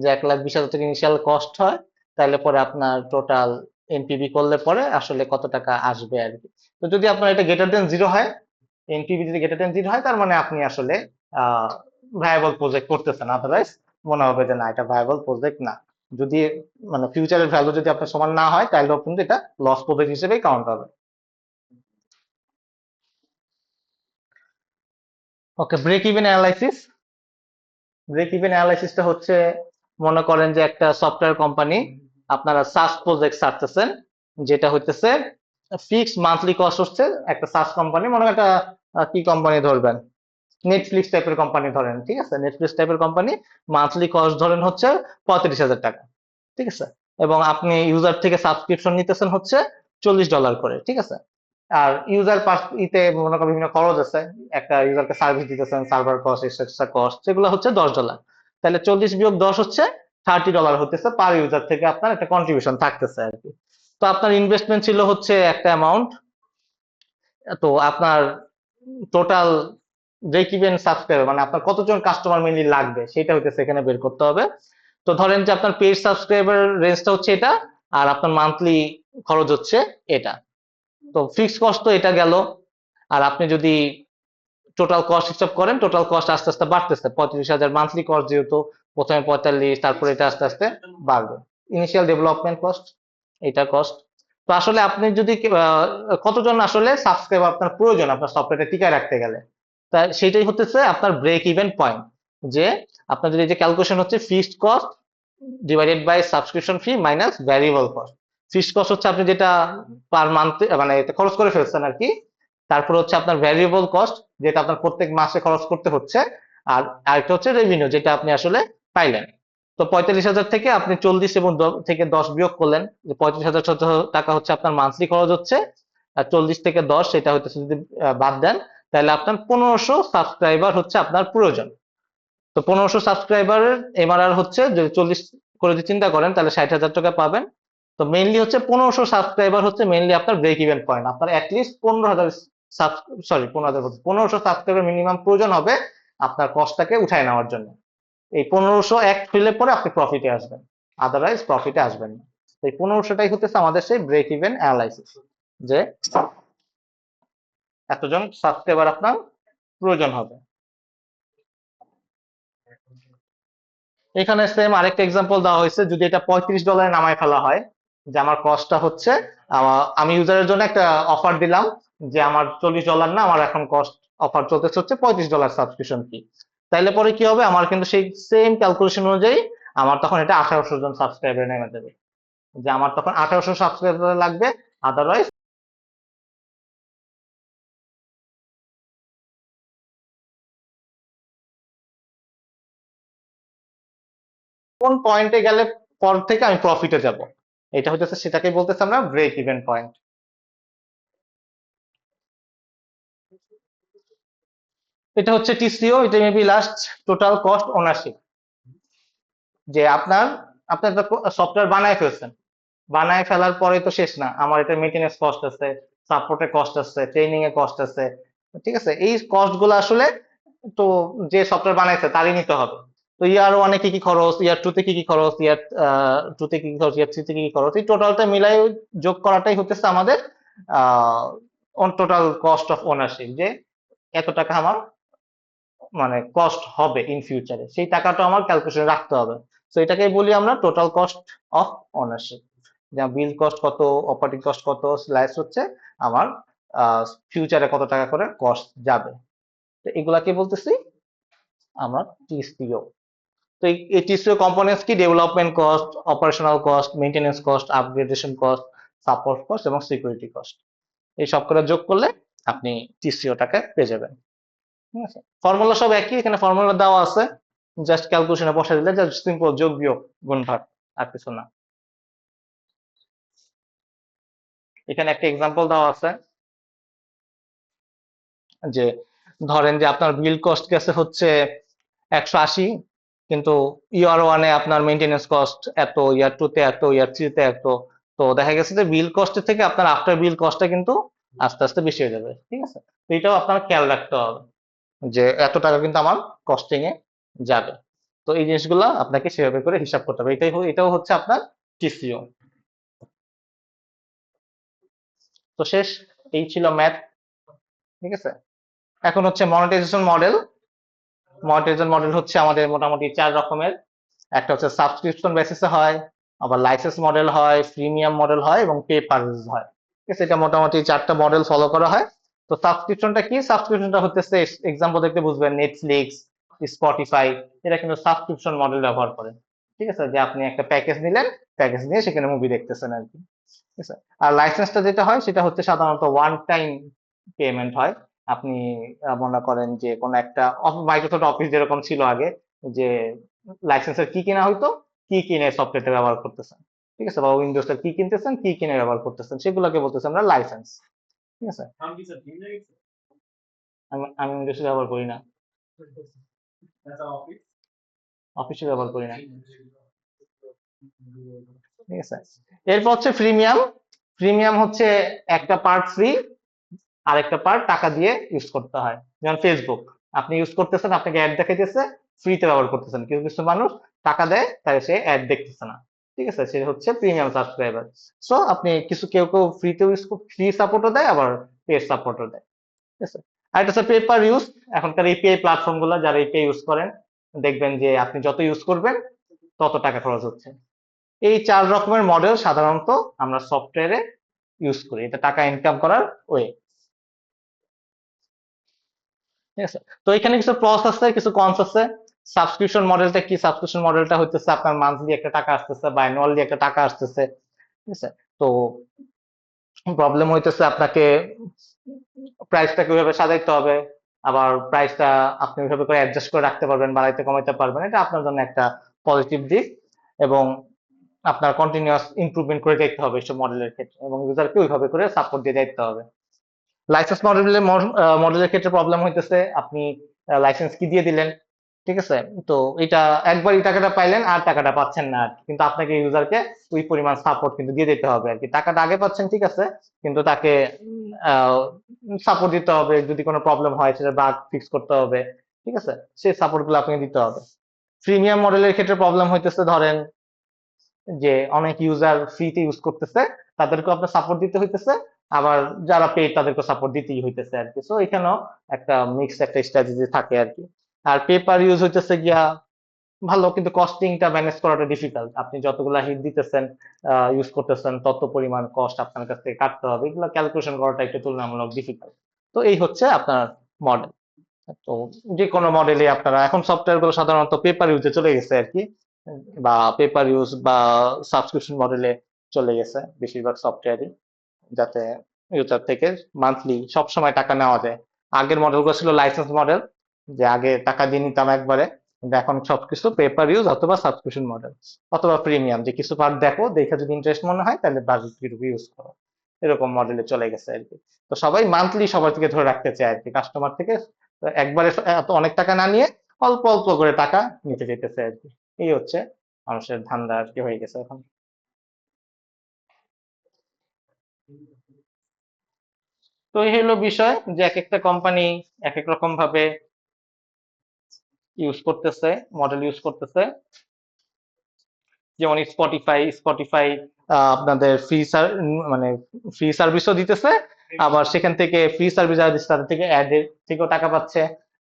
যে 1,20,000 টাকা ইনিশিয়াল কস্ট হয়, তাহলে পরে আপনার টোটাল এনপিভি করলে পরে আসলে কত টাকা আসবে আর কি। তো যদি আপনার এটা গ্রেটার দেন জিরো হয়, এনপিভি যদি গ্রেটার দেন জিরো হয়, তার মানে আপনি আসলে ভায়াবল প্রজেক্ট করতেছেন। আদারওয়াইজ মনে হবে যে না, এটা ভায়াবল প্রজেক্ট না। যদি মানে ফিউচারের ভ্যালু যদি আপনার সমান না হয়, তাহলেও কিন্তু এটা লস প্রজেক্ট হিসেবেই কাউন্ট হবে। Okay, break even analysis. Break even অ্যানালাইসিসটা হচ্ছে, মনে করেন যে একটা সফটওয়্যার কোম্পানি, আপনারা সাস প্রজেক্ট ছাড়তেছেন, যেটা হইতেছে ফিক্সড মান্থলি কস্ট হচ্ছে। একটা সাস কোম্পানি, মনে করেন একটা কি কোম্পানি ধরবেন, নেটফ্লিক্স টাইপের কোম্পানি ধরেন। ঠিক আছে, নেটফ্লিক্স টাইপের কোম্পানি, মান্থলি কস্ট ধরেন হচ্ছে 35,000 টাকা। ঠিক আছে। এবং আপনি ইউজার থেকে সাবস্ক্রিপশন নিতেছেন হচ্ছে $40 করে। ঠিক আছে। আর ইউজার পাস ইতে মনে করেন বিভিন্ন খরচ আছে, একটা ইউজারকে সার্ভিস দিতেছেন, সার্ভার কস্ট, এক্সট্রা কস্ট, সেগুলো হচ্ছে $10। তাহলে 40 - 10 হচ্ছে $30 হতেছে পার ইউজার থেকে আপনার একটা কন্ট্রিবিউশন থাকতেছে আর কি। তো আপনার ইনভেস্টমেন্ট ছিল হচ্ছে একটা অ্যামাউন্ট, তো আপনার টোটাল ব্রেক ইভেন সাবস্ক্রাইবার মানে আপনার কতজন কাস্টমার মেনলি লাগবে, সেটা হইতেছে এখানে বের করতে হবে। তো ধরেন যে আপনার পেইড সাবস্ক্রাইবার রেঞ্জটা হচ্ছে এটা, আর আপনার মান্থলি খরচ হচ্ছে এটা। তো ফিক্সড কস্ট তো এটা গেল। আর আপনি যদি টোটাল কস্ট হিসাব করেন, টোটাল কস্ট আস্তে আস্তে বাড়তেছে। 35,000 মান্থলি কস্ট, যেহেতু প্রথমে 45, তারপরে এটা আস্তে আস্তে বাড়বে। ইনিশিয়াল ডেভেলপমেন্ট কস্ট, এটা কস্ট। তো আসলে আপনি যদি কতজন আসলে সাবস্ক্রাইবার আপনার প্রয়োজন আপনার সফটওয়্যারটা টিকায় রাখতে গেলে, তা সেটাই হতেছে আপনার ব্রেক ইভেন পয়েন্ট। যে আপনার যদি যে ক্যালকুলেশন হচ্ছে fixed cost divided by subscription fee minus variable cost. Fixed cost হচ্ছে আপনি যেটা পার মান্থ মানে খরচ করে ফেলছেন আর কি। তারপর হচ্ছে আপনার ভ্যারিয়েবল কস্ট, যেটা আপনার প্রত্যেক মাসে খরচ করতে হচ্ছে। আর আরেকটা হচ্ছে রেভিনিউ, যেটা আপনি আসলে পাইলেন। তো 45,000 থেকে আপনি 40 এবং থেকে 10 বিয়োগ করলেন, যে 35,000 টাকা হচ্ছে আপনার মান্থলি খরচ হচ্ছে। আর 40 থেকে 10 সেটা হচ্ছে যদি বাদ দেন, তাহলে আপনার 1500 সাবস্ক্রাইবার হচ্ছে আপনার প্রয়োজন। তো 1500 সাবস্ক্রাইবারের এমআরআর হচ্ছে, যদি 40 করে যদি চিন্তা করেন, তাহলে 60,000 টাকা পাবেন। তো মেইনলি হচ্ছে 1500 সাবস্ক্রাইবার হচ্ছে মেইনলি আপনার ব্রেক ইভেন পয়েন্ট। আপনার অ্যাটলিস্ট 15,000, সরি 15,000, 1500 সাবস্ক্রাইবার মিনিমাম প্রয়োজন হবে আপনার কস্টটাকে উঠায় নেওয়ার জন্য। এই 1500 এক হইলে পরে আপনি প্রফিটে আসবেন, আদারওয়াইজ প্রফিটে আসবেন না। তো এই 1500টাই হচ্ছে আমাদের সেই ব্রেক ইভেন অ্যানালাইসিস, যে এতজন সাবস্ক্রাইবার আপনার প্রয়োজন হবে। এখানে সেম আরেকটা এক্সাম্পল দেওয়া হয়েছে, যদি এটা $35 নামায় ফেলা হয়, যে আমার কস্টটা হচ্ছে, আমি ইউজারের জন্য একটা অফার দিলাম যে আমার $40 না, আমার এখন কস্ট অফার চলতেছে হচ্ছে $35 সাবস্ক্রিপশন ফি। তাইলে পরে কি হবে, আমার কিন্তু সেই সেম ক্যালকুলেশন অনুযায়ী আমার তখন এটা 1800 জন সাবস্ক্রাইবার নেমে যাবে, যে আমার তখন 1800 সাবস্ক্রাইবার লাগবে। আদারওয়াইজ কোন পয়েন্টে গেলে পর থেকে আমি প্রফিটে যাব, এটা হচ্ছে সেটাকে বলতেছে আমরা ব্রেক ইভেন পয়েন্ট। এটা হচ্ছে টিসিও, এটা maybe last total cost ownership. যে আপনার আপনার সফটওয়্যার বানায় ফেলছেন, বানায় ফেলার পরে তো শেষ না, আমার এটা মেইনটেনেন্স কস্ট আছে, সাপোর্টের কস্ট আছে, ট্রেনিং এর কস্ট আছে, ঠিক আছে, এই কস্ট গুলো আসলে তো যে সফটওয়্যার বানাইছে তারই নিতে হবে। তো ইয়ার ওয়ানে কি কি খরচ, ইয়ার টু তে কি কি খরচ, ইয়ার টু তে কি কি খরচ, ইয়ার থ্রি তে কি কি খরচ, এই টোটালটা মিলাই যোগ করাটাই হতেছে আমাদের টোটাল কস্ট অফ ওনারশিপ, যে এত টাকা আমার মানে কস্ট হবে ইন ফিউচারে, সেই টাকাটা আমার ক্যালকুলেশনে রাখতে হবে। তো এটাকেই বলি আমরা টোটাল কস্ট অফ ওনারশিপ। যেমন বিল কস্ট কত, অপারেটিং কস্ট কত, স্ল্যাশ হচ্ছে আমার ফিউচারে কত টাকা করে কস্ট যাবে। তো এগুলাকে বলতেছি আমরা টিসিও। তো এই টিসিও কম্পোনেন্টস কি, development cost, operational cost, maintenance cost, upgradation cost, support cost এবং সিকিউরিটি কস্ট, এই সব করে যোগ করলে আপনি টিসিওটাকে পেয়ে যাবেন। ঠিক আছে, ফর্মুলা সব একই, এখানে ফর্মুলা দেওয়া আছে, জাস্ট ক্যালকুলেশনে বসে দিলে জাস্ট সিম্পল যোগ বিয়োগ গুণভাগ, আর কিছু না। এখানে একটা এক্সাম্পল দেওয়া আছে যে ধরেন যে আপনার বিল কস্ট গেছে হচ্ছে 180, কিন্তু ইয়ার ওয়ানে আপনার মেইনটেনেন্স কস্ট এত, ইয়ার টু তে এত, ইয়ার থ্রি তে এত। তো দেখা গেছে যে বিল কস্টের থেকে আপনার আফটার বিল কস্টটা কিন্তু আস্তে আস্তে বেশি হয়ে যাবে। ঠিক আছে, তো এটাও আপনার খেয়াল রাখতে হবে যে এত টাকা কিন্তু আমার কস্টিং এ যাবে। তো এই জিনিসগুলো আপনাকে সেভাবে করে হিসাব করতে হবে। এটাও হচ্ছে আপনার টিসিও। তো শেষ, এই ছিল ম্যাথ। ঠিক আছে, এখন হচ্ছে মনিটাইজেশন মডেল। মনিটাইজেশন মডেল হচ্ছে আমাদের মোটামুটি 4 রকমের। একটা হচ্ছে সাবস্ক্রিপশন বেসিসে হয়, আবার লাইসেন্স মডেল হয়, প্রিমিয়াম মডেল হয় এবং পে পার ইউজ হয়। ঠিক আছে, এটা মোটামুটি 4টা মডেল ফলো করা হয়। তো সাবস্ক্রিপশনটা কি, সাবস্ক্রিপশনটা হচ্ছে এক্সাম্পল দেখতে বুঝবেন, নেটফ্লিক্স, স্পটিফাই, এরা কিন্তু সাবস্ক্রিপশন মডেল ব্যবহার করে। ঠিক আছে, যে আপনি একটা প্যাকেজ নিলেন, প্যাকেজ নিয়ে সেখানে মুভি দেখতেছেন আর কি। ঠিক আছে, আর লাইসেন্সটা যেটা হয় সেটা হচ্ছে সাধারণত ওয়ান টাইম পেমেন্ট হয়। আপনি মনে করেন যে কোন একটা মাইক্রোসফট অফিস যেরকম ছিল আগে, যে লাইসেন্সের কি কিনা হয়তো, কি কিনে সফটওয়্যারটা ব্যবহার করতেছেন। ঠিক আছে, বা উইন্ডোজ এর কি কিনতেছেন, কি কিনে ব্যবহার করতেছেন, সেগুলোকে বলতেছে আমরা লাইসেন্স। ঠিক আছে, নাম কি স্যার? ভিন্ন গেছে? আমি উইন্ডোজ ব্যবহার করি না, আচ্ছা, অফিস। অফিসে ব্যবহার করি না। ঠিক আছে, এরপর হচ্ছে প্রিমিয়াম। প্রিমিয়াম হচ্ছে একটা পার্ট ফ্রি, আরেকটা পার্ট টাকা দিয়ে ইউজ করতে হয়। যেমন ফেসবুক আপনি ইউজ করতেছেন, আপনাকে অ্যাড দেখাইতেছে, ফ্রিতে ব্যবহার করতেছেন, কিছু কিছু মানুষ টাকা দেয় তাই সে অ্যাড দেখতেছে না। ঠিক আছে, সে হচ্ছে প্রিমিয়াম সাবস্ক্রাইবার। সো আপনি কিছু, কেউ কেউ ফ্রিতে ইউজ, ফ্রি সাপোর্টও দেয়, আবার পেড সাপোর্টও দেয়। ঠিক আছে, আর এটা হচ্ছে পেপার ইউজ। এখনকার এপিআই প্ল্যাটফর্ম গুলো যারা এপিআই ইউজ করেন, দেখবেন যে আপনি যত ইউজ করবেন তত টাকা খরচ হচ্ছে। এই 4 রকমের মডেল সাধারণত আমরা সফটওয়্যারে ইউজ করি, এটা টাকা ইনকাম করার ওয়ে। ঠিক আছে, তো এখানে কিছু প্রস আছে, কিছু কনস আছে। সাবস্ক্রিপশন মডেলটা কি, সাবস্ক্রিপশন মডেলটা হইতেছে আপনার মান্থলি একটা টাকা আসতেছে বা অ্যানুয়ালি একটা টাকা আসতেছে। ঠিক আছে, তো প্রবলেম হইতেছে আপনাকে প্রাইসটাকে ওইভাবে সাজাইতে হবে, আবার প্রাইসটা আপনি ওইভাবে করে অ্যাডজাস্ট করে রাখতে পারবেন, বাড়াইতে কমাইতে পারবেন, এটা আপনার জন্য একটা পজিটিভ দিক। এবং আপনার কন্টিনিউয়াস ইমপ্রুভমেন্ট করে দেখতে হবে এইসব মডেলের ক্ষেত্রে, এবং ইউজারকে ওইভাবে করে সাপোর্ট দিয়ে দেখতে হবে। লাইসেন্স মডেলের ক্ষেত্রে প্রবলেম হইতেছে, আপনি লাইসেন্স কি দিয়ে দিলেন, ঠিক আছে, তো এটা একবার এই টাকাটা পাইলেন আর টাকাটা পাচ্ছেন না আর কি। কিন্তু আপনাকে ইউজারকে ওই পরিমাণ সাপোর্ট কিন্তু দিয়ে দিতে হবে আর কি। টাকাটা আগে পাচ্ছেন ঠিক আছে, কিন্তু তাকে সাপোর্ট দিতে হবে, যদি কোনো প্রবলেম হয় সেটা বাগ ফিক্স করতে হবে। ঠিক আছে, সেই সাপোর্ট গুলো আপনাকে দিতে হবে। প্রিমিয়াম মডেলের ক্ষেত্রে প্রবলেম হইতেছে, ধরেন যে অনেক ইউজার ফ্রিতে ইউজ করতেছে, তাদেরকে আপনার সাপোর্ট দিতে হইতেছে, আবার যারা পেড তাদেরকে সাপোর্ট দিতেই হইতেছে আর কি। সো এখানেও একটা মিক্স একটা স্ট্র্যাটেজি থাকে আর কি। আর পেপার ইউজ হইতেছে গিয়া ভালো, কিন্তু কস্টিংটা ম্যানেজ করাটা ডিফিকাল্ট। আপনি যতগুলা হিট দিতেছেন, ইউজ করতেছেন, তত পরিমাণ কস্ট আপনার কাছ থেকে কাটতে হবে, এগুলো ক্যালকুলেশন করাটা একটু তুলনামূলক ডিফিকাল্ট। তো এই হচ্ছে আপনার মডেল। তো যে কোনো মডেলে আপনারা এখন সফটওয়্যার গুলো সাধারণত পেপার ইউজে চলে গেছে আর কি, বা পেপার ইউজ বা সাবস্ক্রিপশন মডেলে চলে গেছে বেশিরভাগ সফটওয়্যারই, যাতে ইউজার থেকে মান্থলি সব সময় টাকা নেওয়া যায়। আগের মডেলগুলো ছিল লাইসেন্স মডেল, যে আগে টাকা দিয়ে নিতাম একবারে, কিন্তু এখন সবকিছু পেপার ইউজ অথবা সাবস্ক্রিপশন মডেল, অথবা প্রিমিয়াম, যে কিছু পার্ট দেখো, দেখে যদি ইন্টারেস্ট মনে হয় তাহলে বাজেট ইউজ করো, এরকম মডেলে চলে গেছে আর কি। তো সবাই মান্থলি সবার থেকে ধরে রাখতে চায় আর কি, কাস্টমার থেকে একবারে এত অনেক টাকা না নিয়ে অল্প অল্প করে টাকা নিতে যেতেছে আর কি। এই হচ্ছে মানুষের ধান্দা আর কি হয়ে গেছে এখন। তো এই হলো বিষয় যে এক একটা কোম্পানি এক এক রকম ভাবে ইউজ করতেছে, মডেল ইউজ করতেছে। যেমন স্পটিফাই আপনাদের মানে ফ্রি সার্ভিসও দিতেছে, আবার সেখান থেকে ফ্রি সার্ভিস যারা দিচ্ছে তাদের থেকে অ্যাড থেকেও টাকা পাচ্ছে,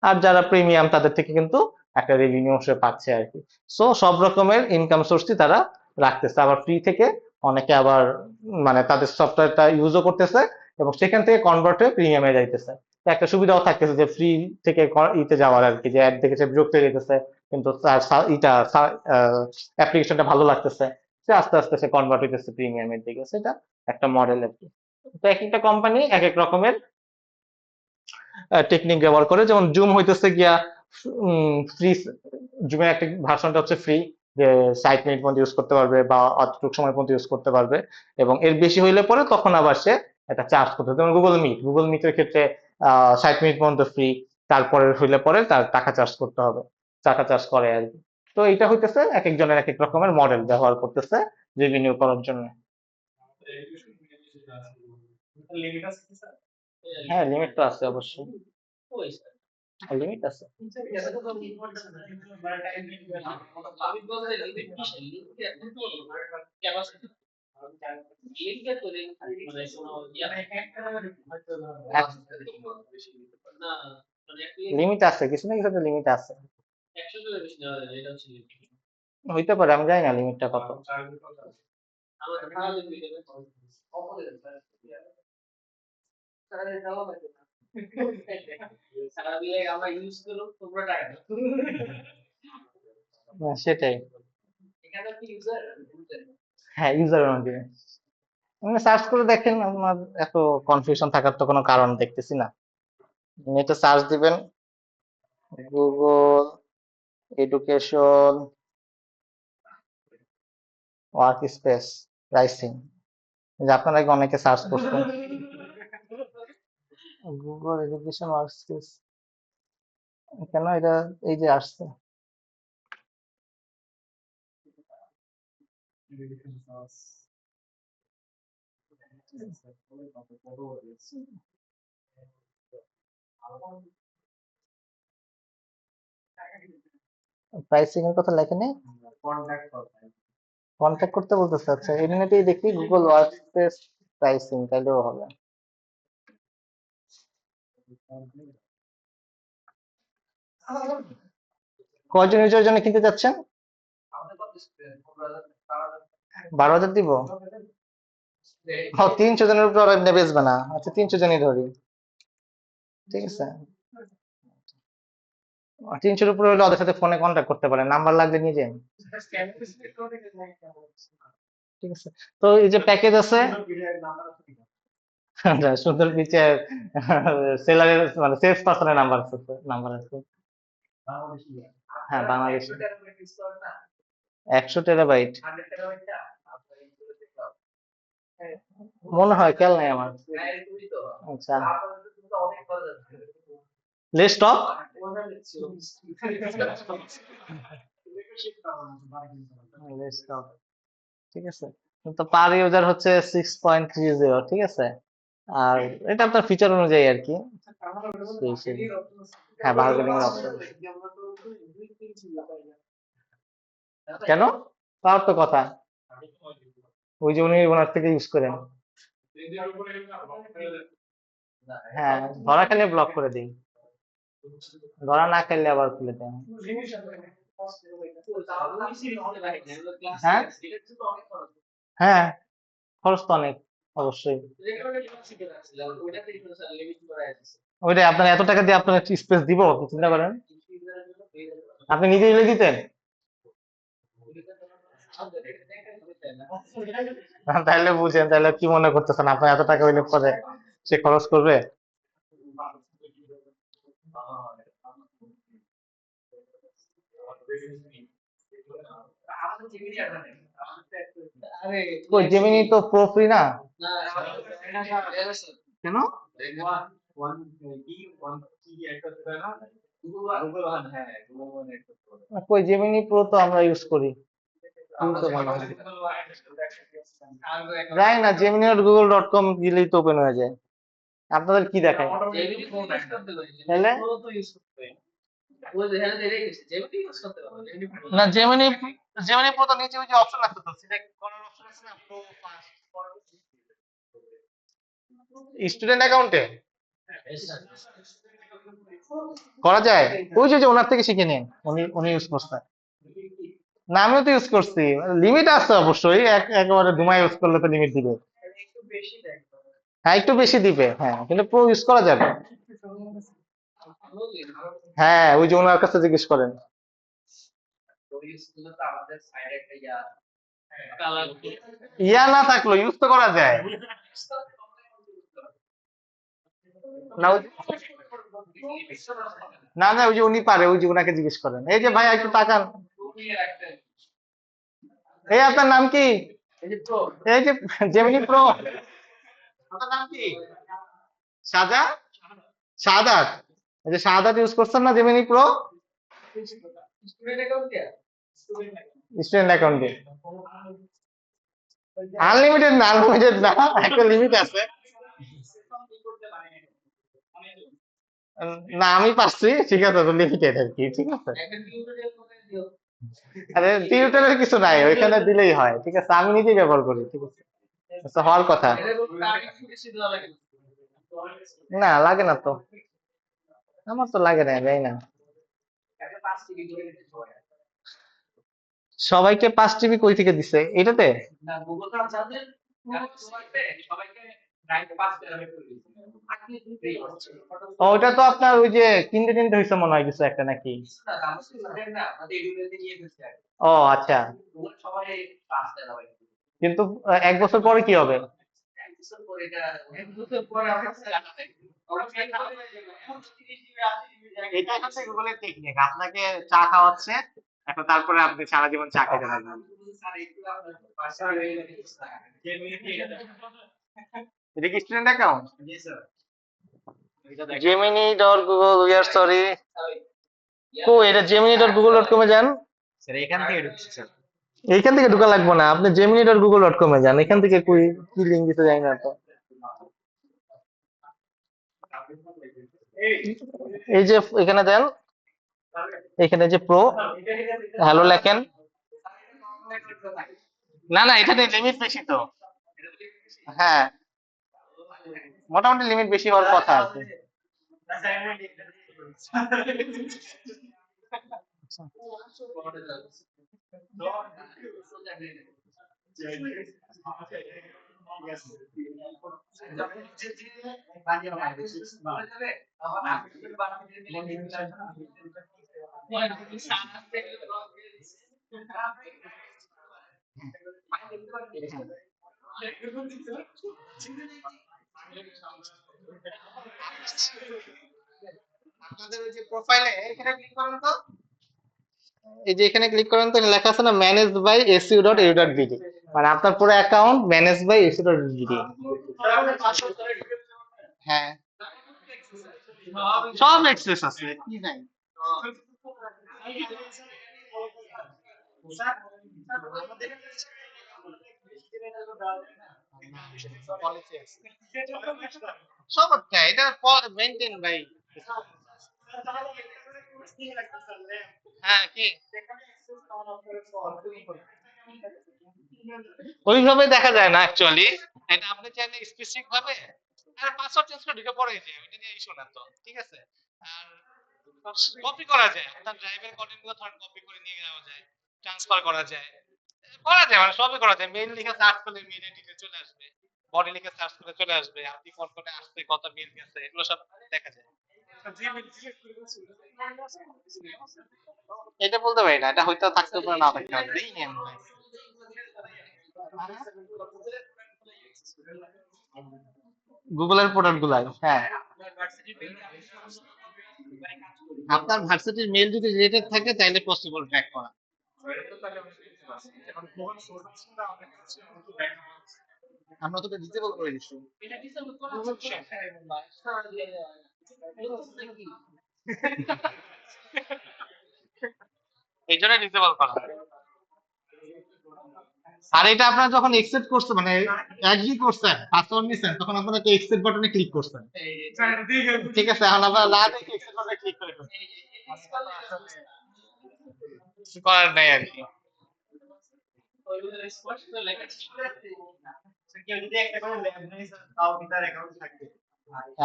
আর যারা প্রিমিয়াম তাদের থেকে কিন্তু একটা রেভিনিউ সে পাচ্ছে আর কি। সো সব রকমের ইনকাম সোর্সই তারা রাখতেছে, আবার ফ্রি থেকে অনেকে আবার মানে তাদের সফটওয়্যারটা ইউজও করতেছে এবং সেখান থেকে কনভার্ট হয়ে প্রিমিয়ামে যাইতেছে। তো একটা সুবিধাও থাকতেছে যে ফ্রি থেকে ইতে যাওয়ার আর কি, যে অ্যাড দেখে সে বিরক্ত হয়ে যেতেছে কিন্তু তার অ্যাপ্লিকেশনটা ভালো লাগতেছে, সে আস্তে আস্তে সে কনভার্ট হইতেছে প্রিমিয়ামের দিকে। সেটা একটা মডেল আর কি। তো এক একটা কোম্পানি এক এক রকমের টেকনিক ব্যবহার করে। যেমন জুম হইতেছে গিয়া ফ্রি, জুমের একটা ভার্সনটা হচ্ছে ফ্রি, যে 60 মিনিট পর্যন্ত ইউজ করতে পারবে বা অতটুকু সময় পর্যন্ত ইউজ করতে পারবে, এবং এর বেশি হইলে পরে তখন আবার সে একটা চার্জ করতে হবে। যেমন গুগল মিটের ক্ষেত্রে 60 মিনিট পর্যন্ত ফ্রি, তারপরে হইলে পরে তার টাকা চার্জ করতে হবে, টাকা চার্জ করে আর কি। তো এটা হইতেছে এক একজনের এক এক রকমের মডেল ব্যবহার করতেছে রেভিনিউ করার জন্য। লিমিট আছে কি স্যার? হ্যাঁ, লিমিট তো আছে অবশ্যই, লিমিট আছে। আমি বলতে লিমিট কিসের? লিমিট ক্যাপাসিটি লিমিট তো মানে কোনো ইয়া না, মানে লিমিট আছে, কিছু না কিছু একটা লিমিট আছে, 100 জনের বেশি নেওয়া যায় না, এটা হচ্ছে লিমিট। হইতে পারে, আমি জানি না লিমিটটা কত। আমাদের খাওয়া দিতে গেলে সারা দিলে আমরা ইউজ করব, তোমরা টাকা দাও। সেটাই। এখানে কি ইউজার হ্যাঁ, ইউজার অনুযায়ী আপনি সার্চ করে দেখেন, আমার এত কনফিউশন থাকার তো কোনো কারণ দেখতেছি না। নেটে সার্চ দিবেন Google education work space pricing, যে আপনারা কি অনেকে সার্চ করছেন গুগল এডুকেশন ওয়ার্ক স্পেস, কেন এটা এই যে আসছে। প্রাইসিং এর কথা লেখেনি, কন্ট্যাক্ট করতে বলতেছে। আচ্ছা, এমনিতেই দেখি গুগল ওয়ার্ক স্পেস প্রাইসিং, তাইলেও হবে। কয়জন ইউজারের জন্য কিনতে চাচ্ছেন? 12,000 দিব? ও, 300 জনের উপর আর এমনি বেচবে না। আচ্ছা, 300 জনই ধরি, ঠিক আছে। 300-র উপরে হলে ওদের সাথে ফোনে কন্ট্যাক্ট করতে পারেন, নাম্বার লাগলে নিয়ে যান, ঠিক আছে। তো এই যে প্যাকেজ আছে সুন্দর পিচে সেলারের মানে সেলস পার্সনের নাম্বার আছে। হ্যাঁ, বাংলাদেশ 100 টেরাবাইট মনে হয়, খেয়াল নাই আমার। আচ্ছা, লেস টক, লেস টক, ঠিক আছে। তো পার ইউজার হচ্ছে 6.30, ঠিক আছে। আর এটা আপনার ফিচার অনুযায়ী আর কি। হ্যাঁ, বার্গেনিং এর অপশন। কেন? তার তো কথা, ওই যে উনি ওনার থেকে ইউজ করেন। হ্যাঁ, ধরা খেলে ব্লক করে দিই, ধরা না খেললে আবার খুলে দেন। হ্যাঁ হ্যাঁ, খরচ তো অনেক, অবশ্যই। ওইটাই, আপনার এত টাকা দিয়ে আপনার স্পেস দিব চিন্তা করেন, আপনি নিজে দিলে দিতেন। তাহলে বুঝেন, তাহলে কি মনে করতেছেন আপনার এত টাকা হইলে পরে সে খরচ করবে? ওই জেমিনি তো প্রো ফ্রি না, কেন? কই জেমিনি প্রো তো আমরা ইউজ করি, কিন্তু ভালো হয়। জানি না, Gemini dot Google dot com দিলেই তো ওপেন হয়ে যায়। আপনাদের কি দেখায়? জেমিনি ফোন ইউজ করতে পারি, তাহলে? জেমিনি প্রো তো ইউজ করতে পারি। ওই যে হ্যাঁ রেখে গেছে, জেমিনি ইউজ করতে পারো, জেমিনি প্রো। না, জেমিনি প্রো তো নিচে ওই যে অপশন আছে, তো সিলেক্ট করার অপশন আছে না, প্রো পাস স্টুডেন্ট অ্যাকাউন্টে করা যায়। ওই যে ওনার থেকে শিখে নিন, উনি ইউজ করছে। না, আমিও তো ইউজ করছি। লিমিট আছে অবশ্যই, একেবারে ধুমায় ইউজ করলে তো লিমিট দিবে। একটু বেশি দেয়। হ্যাঁ, একটু বেশি দিবে, হ্যাঁ, কিন্তু প্রো ইউজ করা যাবে। হ্যাঁ, ওই যে ওনার কাছে জিজ্ঞেস করেন। প্রো ইউজ করলে তো আমাদের সাইডে একটা কালার ইয়া না থাকলো ইউজ তো করা যায়। না না না, ওই যে উনি পারে, ওই যে ওনাকে জিজ্ঞেস করেন। এই যে ভাই একটু তাকান, এই আপনার নাম কি? এই যে জেমিনি প্রো, আপনার নাম কি? সাজা শাহাদাত। এই যে শাহাদাত ইউজ করছেন না জেমিনি প্রো? স্টুডেন্ট অ্যাকাউন্ট দেয়া, স্টুডেন্ট অ্যাকাউন্টে আনলিমিটেড না, আনলিমিটেড না, একটা লিমিট আছে। না, আমি পাচ্ছি, ঠিক আছে, তো লিমিটেড আর কি, ঠিক আছে। একটা টিউটোরিয়াল করে দিও। আরে টিউটোরিয়ালের কিছু নাই, ওইখানে দিলেই হয়, ঠিক আছে, আমি নিজেই ব্যবহার করি, ঠিক আছে, তো হওয়ার কথা। এটা তো টার্গেট বেশি দেওয়া লাগে। না, লাগে না তো, আমার তো লাগে না, যাই না। একটা 5 টিভি করে দিতে হয়। সবাইকে 5 টিবি কই থেকে দিছে এটাতে? না গুগল কার্ড যাদের সবাইকে ডাইরেক্ট 5 টাকা করে দিচ্ছে। আপনি ফ্রি হচ্ছে। ও, ওটা তো আপনার ওই যে কিনতে কিনতে হয়েছে মনে হয় কিছু একটা নাকি? না আমার স্টুডেন্ট না, আমাদের এগুলোতে নিয়ে গেছে। ও আচ্ছা, ওরা সবাই 5 টাকা হয়। কিন্তু 1 বছর পরে কি হবে? এক বছর পরে এটা, এক বছর পরে আমরা জানা যায়। আমরা ফেল করে এখন 30 জিবি 80 জিবি এটা হচ্ছে গুগলের টেকনিক, আপনাকে চা খাওয়াচ্ছে, এখন তারপরে আপনি সারা জীবন চা খেতে থাকবেন। স্যার একটু আপনার পাশে হয়ে গেছে। যে মিনিট এটা কি স্টুডেন্ট অ্যাকাউন্ট? জি sir. Gemini dot Google, we are sorry. কো এটা জেমিনি ডট গুগল ডট কমে যান। স্যার এখান থেকে ঢুকছি স্যার। এইখান থেকে ঢোকা লাগবে না, আপনি জেমিনি ডট গুগল ডট কমে যান, এখান থেকে কি লিঙ্ক দিতে যাই না তো। এই যে এখানে দেন, এখানে যে প্রো, হ্যালো লেখেন। না না, এটাতে লিমিট বেশি তো। হ্যাঁ, মোটামুটি লিমিট বেশি হওয়ার কথা আর কি। আপনাদের ওই যে প্রোফাইলে এখানে ক্লিক করেন তো, এই যে এখানে ক্লিক করেন তো, লেখা আছে না ম্যানেজ বাই su.edu.bd, মানে আপনার পুরো অ্যাকাউন্ট ম্যানেজ বাই su.edu.bd। হ্যাঁ, সব অ্যাক্সেস আছে, কি নাই? সব আছে, এটা মেইনটেইন বাই। হ্যাঁ, কি ওইভাবে দেখা যায় না অ্যাকচুয়ালি, এটা আপনি চাইলে স্পেসিফিক ভাবে আর পাসওয়ার্ড চেঞ্জ করে ঢুকে পড়ে যায়, ওইটা নিয়ে ইস্যু না তো, ঠিক আছে। আর কপি করা যায়, আপনার ড্রাইভের কন্টেন্ট গুলো ধরেন কপি করে নিয়ে যাওয়া যায়, ট্রান্সফার করা যায়, মানে সবই করা যায়। মেইল লিখে সার্চ করলে মেইলে ডিটেইলস চলে আসবে, বডি লিখে সার্চ করলে চলে আসবে, আপনি কোন কোনে আসছে, কত মেইল গেছে, এগুলো সব দেখা যায়। এটা বলতে পারি না, এটা হয়তো থাকতে পারে, না থাকতে পারে, দেই নি আমি ভাই। গুগলের প্রোডাক্ট গুলাই, হ্যাঁ, আপনার ভার্সিটির মেইল যদি রিলেটেড থাকে তাহলে পসিবল ট্র্যাক করা। আমরা তো ডিসেবল করে দিচ্ছি। এটা কি স্যার করা হচ্ছে? স্যার কি এই জন্য ডিসেবল করা। আর এটা আপনারা যখন এক্সেপ্ট করছেন মানে এগ্রি করছেন পাসওয়ার্ড নিছেন তখন আপনারা কি এক্সেপ্ট বাটনে ক্লিক করছেন ঠিক আছে এখন আপনারা না দেখে এক্সেপ্ট বাটনে ক্লিক করে ফেলছেন কিছু করার নাই আর কি কেউ যদি একটা করে ল্যাব নেয় তাও কি তার অ্যাকাউন্ট থাকবে?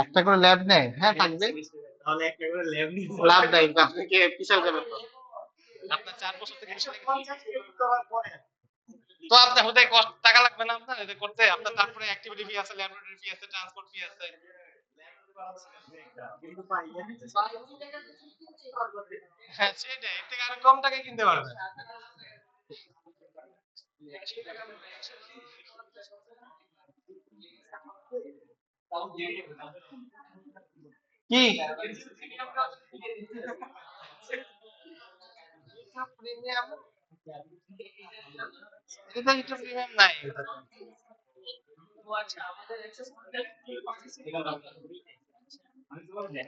একটা করে ল্যাব নেয় হ্যাঁ থাকবে তাহলে একটা করে ল্যাব নিয়ে লাভ দেয় কিন্তু আপনি কি পিছাল যাবেন তো আপনার 4 বছর থেকে তো আপনার হতে কষ্ট টাকা লাগবে না আপনার এটা করতে আপনার তারপরে অ্যাক্টিভিটি ফি আছে ল্যাবরেটরি ফি আছে ট্রান্সপোর্ট ফি আছে কিন্তু পাই হ্যাঁ সেটাই এর থেকে আরো কম টাকায় কিনতে পারবেন কি প্রিমিয়াম এটা একটু প্রিমিয়াম নাই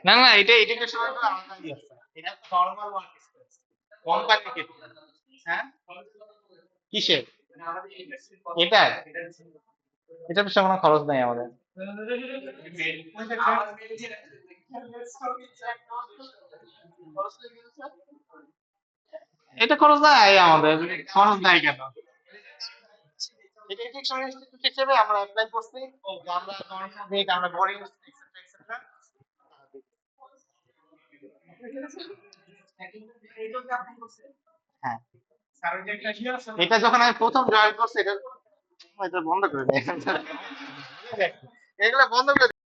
না না এটা এডুকেশন তো আলাদাই আছে এটা নরমাল ওয়ার্ক স্পেস কোম্পানি কে হ্যাঁ কিসের এটা এটা পিছনে কোনো খরচ নাই আমাদের এটা খরচ নাই আমাদের খরচ নাই কেন এটা এডুকেশন ইনস্টিটিউট হিসেবে আমরা অ্যাপ্লাই করছি যে আমরা নরমাল বেড আমরা বোর্ডিং এক্সেট্রা এক্সেট্রা হ্যাঁ এটা যখন আমি প্রথম জয়েন করছি এটা এটা বন্ধ করে দেয় এগুলো বন্ধ করে